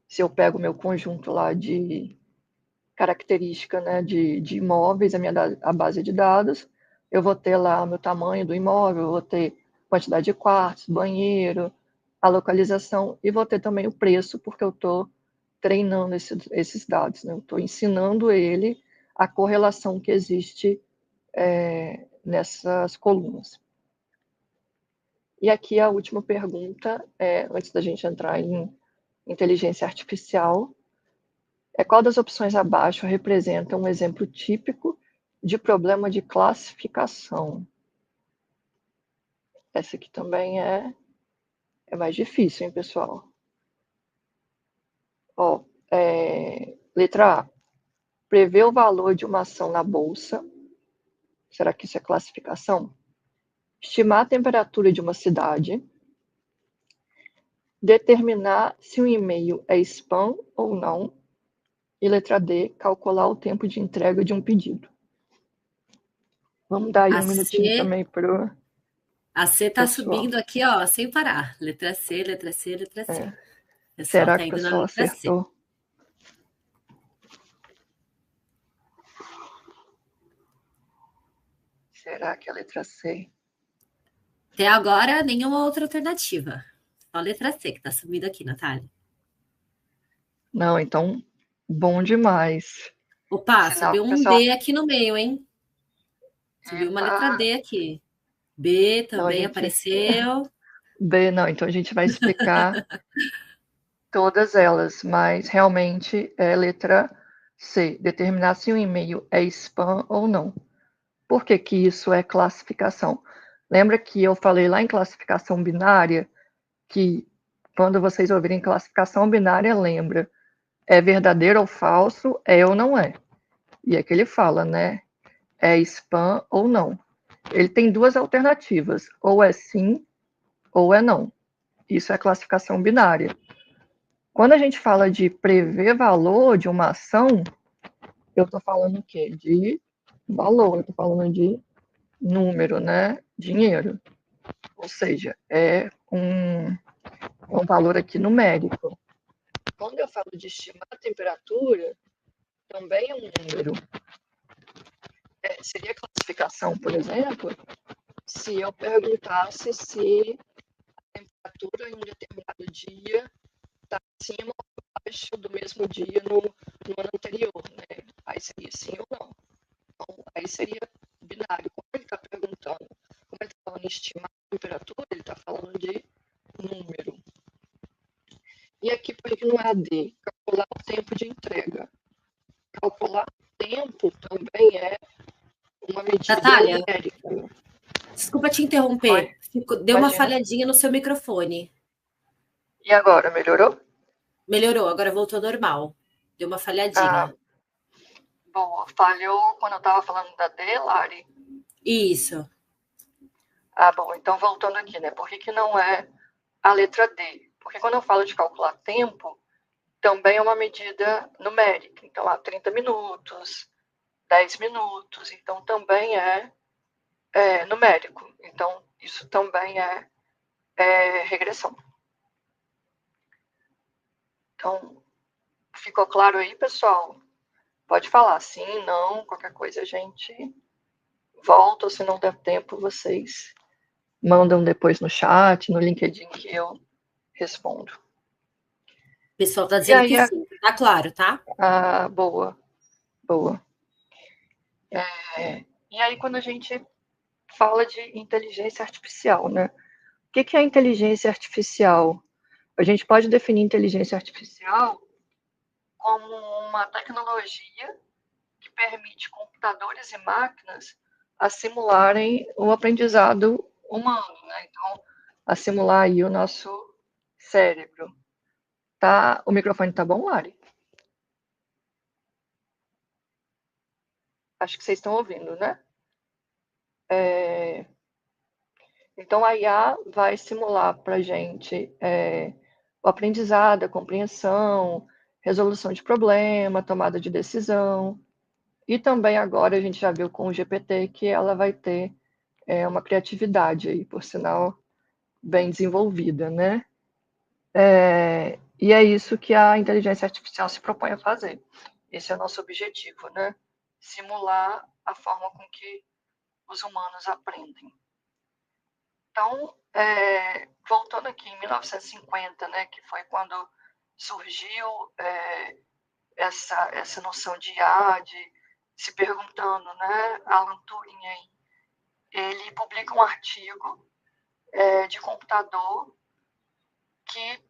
se eu pego o meu conjunto lá de característica, né, de imóveis, a base de dados, eu vou ter lá o meu tamanho do imóvel, eu vou ter quantidade de quartos, banheiro, a localização, e vou ter também o preço, porque eu estou treinando esses dados, né? Eu estou ensinando ele a correlação que existe nessas colunas. E aqui a última pergunta, antes da gente entrar em inteligência artificial, qual das opções abaixo representa um exemplo típico de problema de classificação? Essa aqui também é mais difícil, hein, pessoal? Letra A. Prever o valor de uma ação na bolsa. Será que isso é classificação? Estimar a temperatura de uma cidade. Determinar se um e-mail é spam ou não. E letra D, calcular o tempo de entrega de um pedido. Vamos dar aí um minutinho também para o A C está subindo aqui, ó, sem parar. Letra C, letra C, letra C. Será que o pessoal acertou? Será que é a letra C? Até agora, nenhuma outra alternativa. Só a letra C que está subindo aqui, Natália. Não, então, bom demais. Opa, subiu um D aqui no meio, hein? Subiu uma letra D aqui. B também apareceu. B, não, então a gente vai explicar todas elas, mas realmente é letra C, determinar se um e-mail é spam ou não. Por que que isso é classificação? Lembra que eu falei lá em classificação binária que quando vocês ouvirem classificação binária, lembra, é verdadeiro ou falso, é ou não é. E é que ele fala, né? É spam ou não. Ele tem duas alternativas, ou é sim ou é não. Isso é classificação binária. Quando a gente fala de prever valor de uma ação, eu estou falando o quê? De valor, eu estou falando de número, né? Dinheiro. Ou seja, é um valor aqui numérico. Quando eu falo de estimar a temperatura, também é um número. Seria classificação, por exemplo, se eu perguntasse se a temperatura em um determinado dia está acima ou abaixo do mesmo dia no ano anterior, né? Aí seria sim ou não. Então, aí seria binário. Como ele está perguntando, como ele está falando em estimar a temperatura, ele está falando de número. E aqui, por que não é AD? Calcular o tempo de entrega. Calcular o tempo também é uma medida Natália, numérica. desculpa te Oi? interromper. Deu uma Imagina. falhadinha no seu microfone. E agora, melhorou? Melhorou, agora voltou ao normal. Deu uma Ah, falhadinha. bom, falhou quando eu estava falando da D, Lari. Isso. Ah, bom, então voltando aqui, né? Por que não é a letra D? Porque quando eu falo de calcular tempo, também é uma medida numérica. Então, há 30 minutos, 10 minutos. Então, também é numérico. Então, isso também é regressão. Então, ficou claro aí, pessoal? Pode falar sim, não, qualquer coisa a gente volta, ou se não der tempo, vocês mandam depois no chat, no LinkedIn, que eu respondo. O pessoal tá E dizendo aí, que sim. Tá claro, tá? boa, boa. E aí, quando a gente fala de inteligência artificial, né? O que é inteligência artificial? A gente pode definir inteligência artificial como uma tecnologia que permite computadores e máquinas a simularem o aprendizado humano, né? Então, a simular aí o nosso cérebro. Tá? O microfone tá bom, Lari? Acho que vocês estão ouvindo, né? Então, a IA vai simular para a gente o aprendizado, a compreensão, resolução de problema, tomada de decisão. E também agora a gente já viu com o GPT que ela vai ter uma criatividade aí, por sinal, bem desenvolvida, né? E é isso que a inteligência artificial se propõe a fazer. Esse é o nosso objetivo, né? Simular a forma com que os humanos aprendem. Então, voltando aqui em 1950, né, que foi quando surgiu essa noção de IA, de se perguntando, né, Alan Turing aí, ele publica um artigo de computador que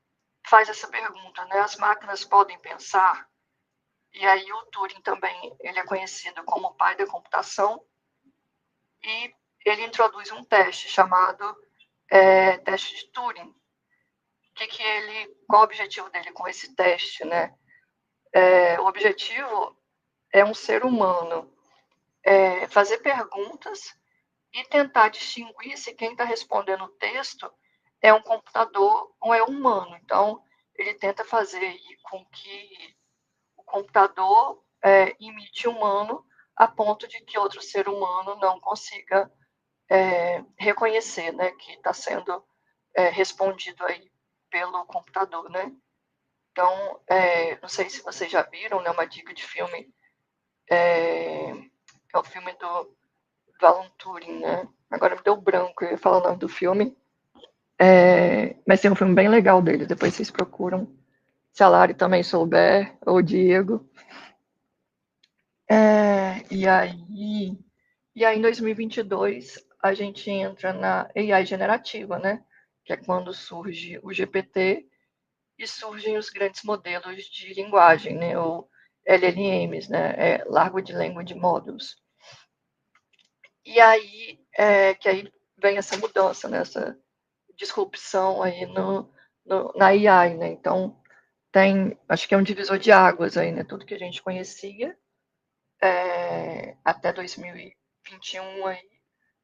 faz essa pergunta, né, as máquinas podem pensar? E aí o Turing também, ele é conhecido como o pai da computação, e ele introduz um teste chamado teste de Turing. Qual o objetivo dele com esse teste, né? O objetivo é um ser humano fazer perguntas e tentar distinguir se quem está respondendo o texto é um computador ou é humano. Então, ele tenta fazer com que o computador imite humano a ponto de que outro ser humano não consiga reconhecer, né, que está sendo respondido aí pelo computador, né? Então, não sei se vocês já viram, né, uma dica de filme, é o filme do Alan Turing, né? Agora me deu branco, eu ia falar o nome do filme, mas tem um filme bem legal dele, depois vocês procuram, se a Lari também souber, ou o Diego. E aí em 2022 a gente entra na AI generativa, né? Que é quando surge o GPT e surgem os grandes modelos de linguagem, né? Ou LLMs, né? Large Language Models. E aí que aí vem essa mudança, né? Essa disrupção aí na AI, né? Então acho que é um divisor de águas aí, né? Tudo que a gente conhecia até 2021 aí,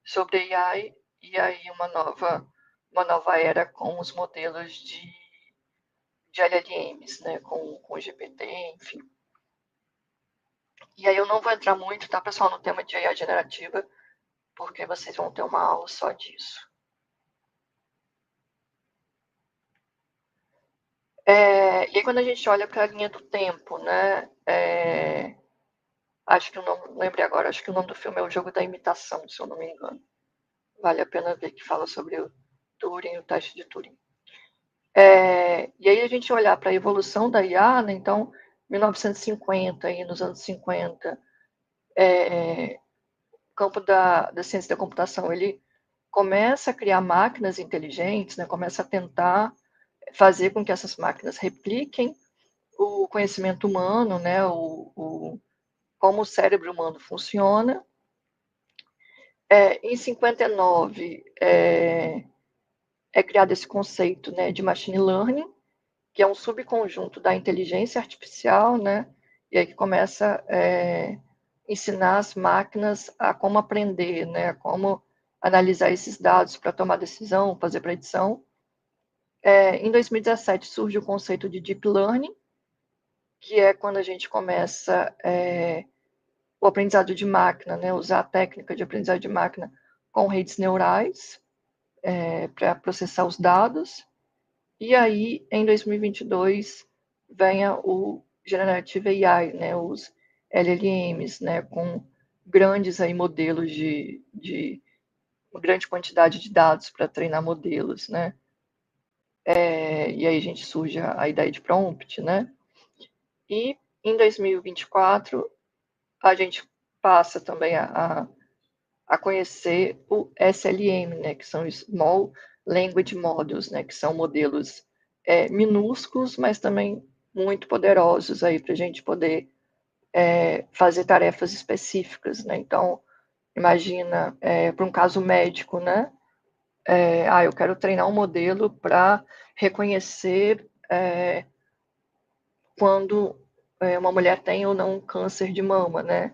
sobre AI, e aí uma nova era com os modelos de LLMs, né, com o GPT, enfim. E aí eu não vou entrar muito, tá, pessoal, no tema de AI generativa, porque vocês vão ter uma aula só disso. E aí quando a gente olha para a linha do tempo, né, acho que o nome, não lembrei agora, acho que o nome do filme é O Jogo da Imitação, se eu não me engano. Vale a pena ver, que fala sobre o Turing, o teste de Turing. E aí a gente olhar para a evolução da IA, né, então, 1950 e nos anos 50, o campo da ciência da computação, ele começa a criar máquinas inteligentes, né, começa a tentar fazer com que essas máquinas repliquem o conhecimento humano, né, como o cérebro humano funciona. Em 59 é criado esse conceito, né, de machine learning, que é um subconjunto da inteligência artificial, né, e aí que começa a ensinar as máquinas a como aprender, né, como analisar esses dados para tomar decisão, fazer predição. Em 2017 surge o conceito de deep learning, que é quando a gente começa o aprendizado de máquina, né, usar a técnica de aprendizado de máquina com redes neurais para processar os dados. E aí, em 2022, vem o Generative AI, né, os LLMs, né, com grandes aí modelos de uma grande quantidade de dados para treinar modelos, né? E aí a gente surge a ideia de prompt, né? E em 2024 a gente passa também a conhecer o SLM, né, que são Small Language Models, né, que são modelos minúsculos, mas também muito poderosos aí para a gente poder fazer tarefas específicas, né? Então, imagina para um caso médico, né? Eu quero treinar um modelo para reconhecer quando uma mulher tem ou não câncer de mama, né?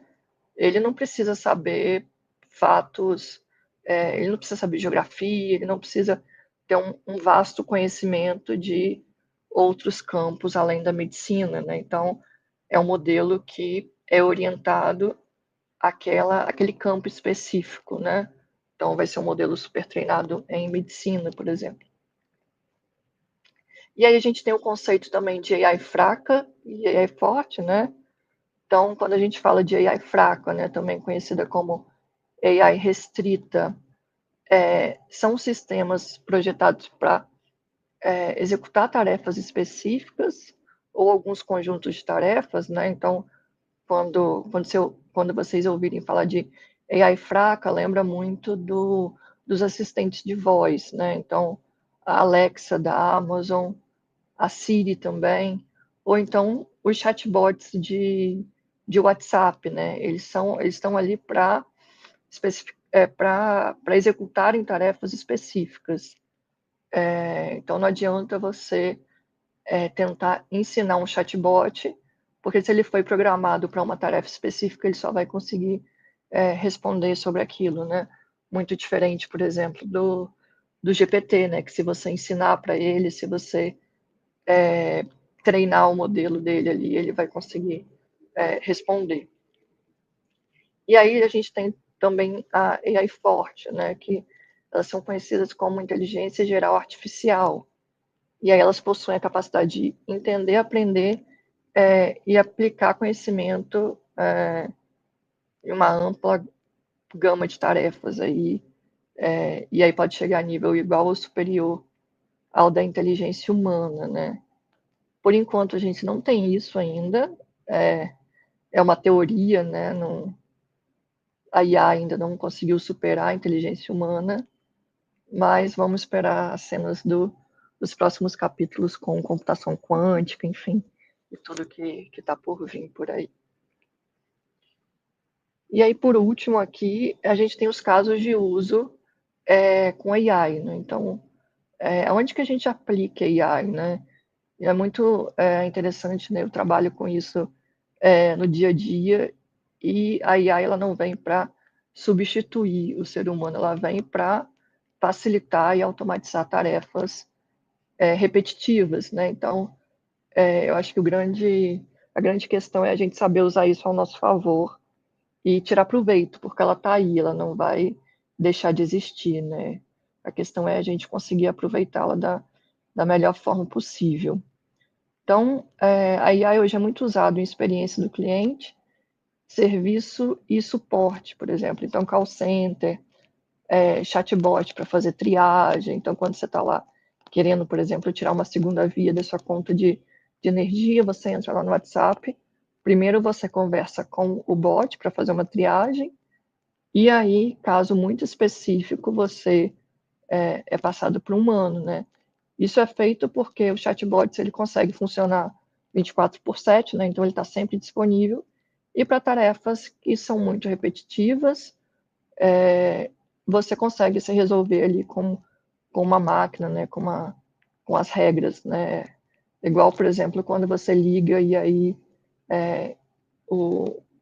Ele não precisa saber fatos, ele não precisa saber geografia, ele não precisa ter um vasto conhecimento de outros campos além da medicina, né? Então, é um modelo que é orientado àquele campo específico, né? Então, vai ser um modelo super treinado em medicina, por exemplo. E aí a gente tem o conceito também de AI fraca e AI forte, né? Então, quando a gente fala de AI fraca, né, também conhecida como AI restrita, são sistemas projetados para executar tarefas específicas ou alguns conjuntos de tarefas, né? Então, quando vocês ouvirem falar de AI fraca, lembra muito dos assistentes de voz, né? Então, a Alexa da Amazon, a Siri também, ou então os chatbots de WhatsApp, né? Eles estão ali para executarem tarefas específicas. Então, não adianta você tentar ensinar um chatbot, porque se ele foi programado para uma tarefa específica, ele só vai conseguir responder sobre aquilo, né? Muito diferente, por exemplo, do GPT, né? Que se você ensinar para ele, se você treinar o modelo dele ali, ele vai conseguir responder. E aí a gente tem também a AI forte, né? Que elas são conhecidas como inteligência geral artificial. E aí elas possuem a capacidade de entender, aprender e aplicar conhecimento em uma ampla gama de tarefas aí, e aí pode chegar a nível igual ou superior ao da inteligência humana, né? Por enquanto a gente não tem isso ainda, é uma teoria, né? A IA ainda não conseguiu superar a inteligência humana, mas vamos esperar as cenas dos próximos capítulos com computação quântica, enfim, e tudo que está por vir por aí. E aí, por último, aqui, a gente tem os casos de uso com AI, né? Então, onde que a gente aplica AI, né? E é muito interessante, né? Eu trabalho com isso no dia a dia, e a AI ela não vem para substituir o ser humano, ela vem para facilitar e automatizar tarefas repetitivas, né? Então, eu acho que o grande A grande questão é a gente saber usar isso ao nosso favor e tirar proveito, porque ela está aí, ela não vai deixar de existir, né? A questão é a gente conseguir aproveitá-la da melhor forma possível. Então, a IA hoje é muito usado em experiência do cliente, serviço e suporte, por exemplo. Então, call center, chatbot para fazer triagem. Então, quando você está lá querendo, por exemplo, tirar uma segunda via da sua conta de energia, você entra lá no WhatsApp. Primeiro você conversa com o bot para fazer uma triagem. E aí, caso muito específico, você é passado para um humano, né? Isso é feito porque o chatbot ele consegue funcionar 24/7, né? Então ele está sempre disponível. E para tarefas que são muito repetitivas, você consegue se resolver ali com uma máquina, né? Com as regras, né? Igual, por exemplo, quando você liga e aí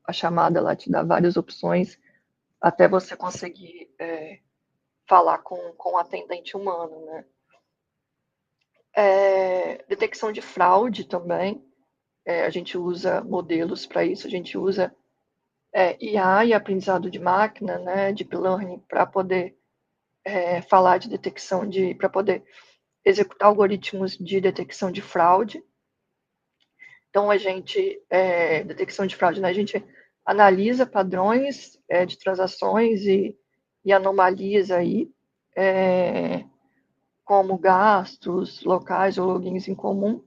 a chamada lá te dá várias opções até você conseguir falar com o atendente humano, né? Detecção de fraude também, a gente usa modelos para isso, a gente usa IA e aprendizado de máquina, né, deep learning, para poder falar de detecção para poder executar algoritmos de detecção de fraude. Então, detecção de fraude, né, a gente analisa padrões de transações e anomalias aí, como gastos locais ou logins em comum,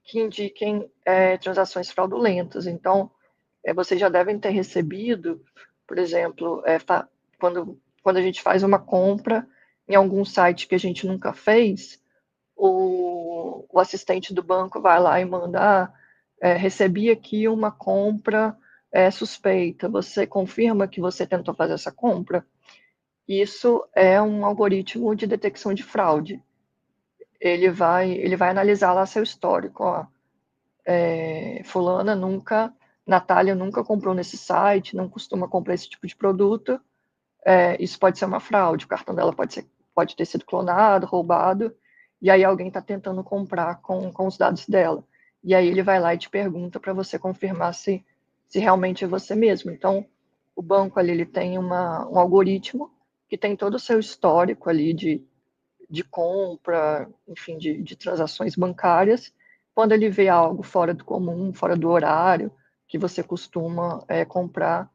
que indiquem transações fraudulentas. Então, vocês já devem ter recebido, por exemplo, quando a gente faz uma compra em algum site que a gente nunca fez, o assistente do banco vai lá e manda, recebi aqui uma compra suspeita, você confirma que você tentou fazer essa compra? Isso é um algoritmo de detecção de fraude. Ele vai analisar lá seu histórico, ó. Natália nunca comprou nesse site, não costuma comprar esse tipo de produto, isso pode ser uma fraude, o cartão dela pode ter sido clonado, roubado, e aí alguém está tentando comprar com os dados dela. E aí ele vai lá e te pergunta para você confirmar se realmente é você mesmo. Então, o banco ali ele tem um algoritmo que tem todo o seu histórico ali de compra, enfim, de transações bancárias. Quando ele vê algo fora do comum, fora do horário que você costuma comprar,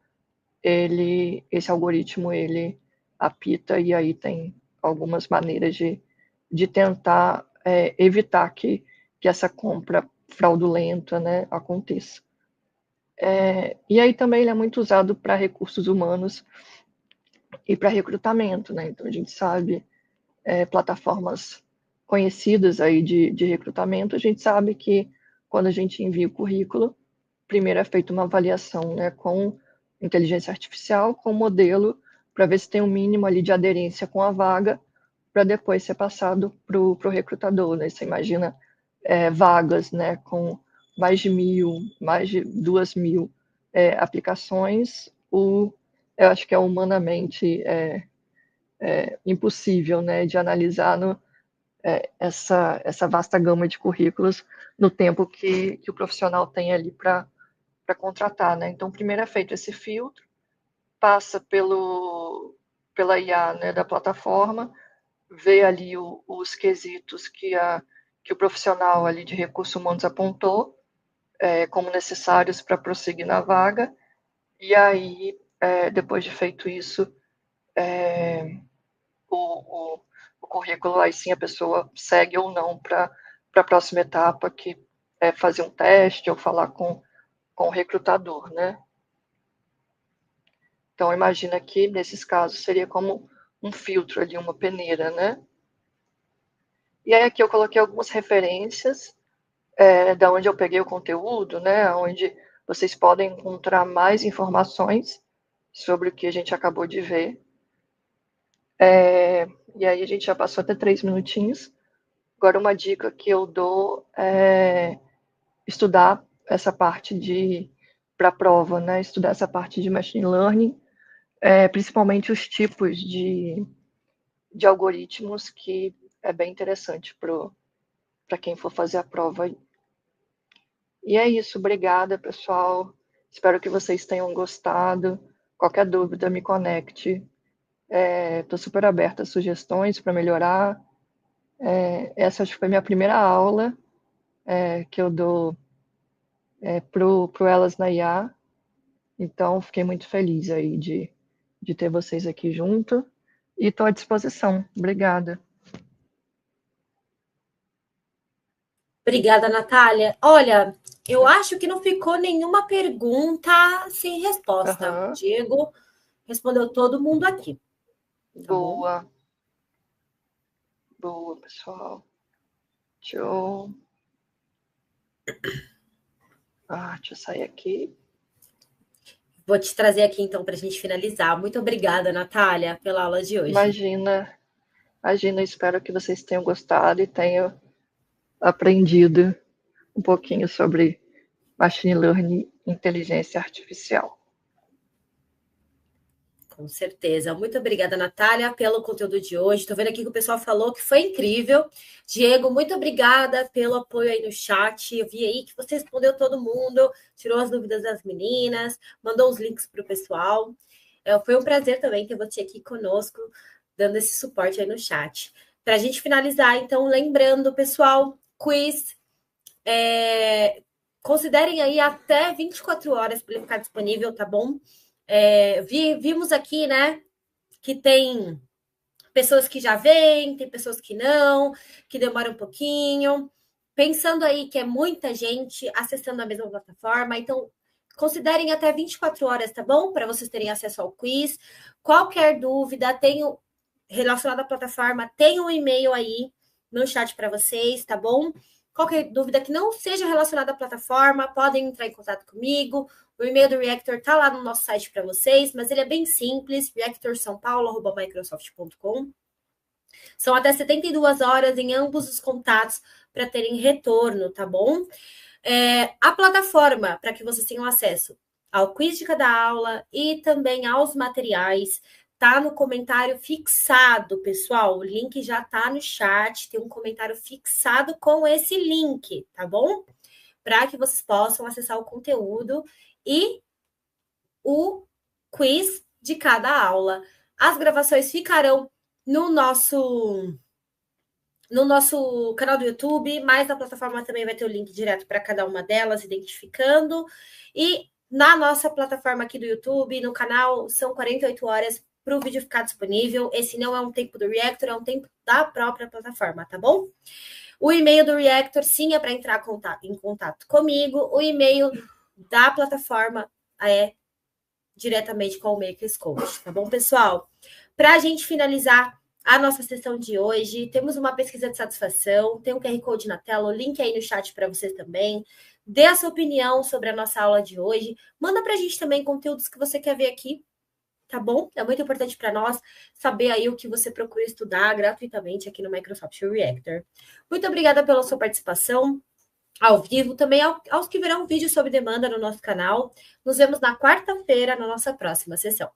esse algoritmo ele apita e aí tem algumas maneiras de tentar evitar que essa compra fraudulenta, né, aconteça. E aí também ele é muito usado para recursos humanos e para recrutamento, né? Então a gente sabe plataformas conhecidas aí de recrutamento, a gente sabe que quando a gente envia o currículo, primeiro é feita uma avaliação, né, com inteligência artificial, com modelo, para ver se tem um mínimo ali de aderência com a vaga, para depois ser passado para o recrutador, né? Você imagina vagas, né, com mais de 1.000, mais de 2.000 aplicações, eu acho que é humanamente impossível, né, de analisar essa vasta gama de currículos no tempo que o profissional tem ali para contratar, né? Então, primeiro é feito esse filtro, passa pela IA, né, da plataforma, vê ali os quesitos que o profissional ali de recursos humanos apontou como necessários para prosseguir na vaga, e aí, depois de feito isso, o currículo, aí sim a pessoa segue ou não para a próxima etapa, que é fazer um teste ou falar com o recrutador, né? Então, imagina que, nesses casos, seria como um filtro ali, uma peneira, né? E aí aqui eu coloquei algumas referências da onde eu peguei o conteúdo, né? Onde vocês podem encontrar mais informações sobre o que a gente acabou de ver. E aí a gente já passou até 3 minutinhos. Agora, uma dica que eu dou é estudar essa parte para a prova, né? Estudar essa parte de machine learning, principalmente os tipos de algoritmos, que é bem interessante para quem for fazer a prova. E é isso, obrigada, pessoal. Espero que vocês tenham gostado. Qualquer dúvida, me conecte. Estou super aberta a sugestões para melhorar. Essa acho que foi minha primeira aula que eu dou pro Elas na IA. Então, fiquei muito feliz aí de ter vocês aqui junto. E estou à disposição. Obrigada. Obrigada, Natália. Olha, eu acho que não ficou nenhuma pergunta sem resposta. Uhum. Diego respondeu todo mundo aqui. Tá Boa. bom? Boa, pessoal. Deixa eu sair aqui. Vou te trazer aqui, então, para a gente finalizar. Muito obrigada, Natália, pela aula de hoje. Imagina, espero que vocês tenham gostado e tenham aprendido um pouquinho sobre Machine Learning e inteligência artificial. Com certeza. Muito obrigada, Natália, pelo conteúdo de hoje. Estou vendo aqui que o pessoal falou que foi incrível. Diego, muito obrigada pelo apoio aí no chat. Eu vi aí que você respondeu todo mundo, tirou as dúvidas das meninas, mandou os links para o pessoal. Foi um prazer também ter você aqui conosco, dando esse suporte aí no chat. Para a gente finalizar, então, lembrando, pessoal, quiz. Considerem aí até 24 horas para ele ficar disponível, tá bom? Vimos aqui, né, que tem pessoas que já vêm, tem pessoas que não, que demoram um pouquinho. Pensando aí que é muita gente acessando a mesma plataforma, então considerem até 24 horas, tá bom? Para vocês terem acesso ao quiz. Qualquer dúvida, tenho relacionada à plataforma, tem um e-mail aí no chat para vocês, tá bom? Qualquer dúvida que não seja relacionada à plataforma, podem entrar em contato comigo. O e-mail do Reactor está lá no nosso site para vocês, mas ele é bem simples, reactorsaopaulo@microsoft.com. São até 72 horas em ambos os contatos para terem retorno, tá bom? A plataforma para que vocês tenham acesso ao quiz de cada aula e também aos materiais tá no comentário fixado, pessoal. O link já tá no chat, tem um comentário fixado com esse link, tá bom? Para que vocês possam acessar o conteúdo e o quiz de cada aula. As gravações ficarão no nosso canal do YouTube, mas na plataforma também vai ter o link direto para cada uma delas, identificando. E na nossa plataforma aqui do YouTube, no canal, são 48 horas para o vídeo ficar disponível. Esse não é um tempo do Reactor, é um tempo da própria plataforma, tá bom? O e-mail do Reactor, sim, é para entrar em contato comigo. O e-mail da plataforma é diretamente com o Makers Coach, tá bom, pessoal? Para a gente finalizar a nossa sessão de hoje, temos uma pesquisa de satisfação, tem um QR Code na tela, o link aí no chat para vocês também. Dê a sua opinião sobre a nossa aula de hoje. Manda para a gente também conteúdos que você quer ver aqui, tá bom? É muito importante para nós saber aí o que você procura estudar gratuitamente aqui no Microsoft Reactor. Muito obrigada pela sua participação ao vivo, também aos que verão vídeo sob demanda no nosso canal. Nos vemos na quarta-feira, na nossa próxima sessão.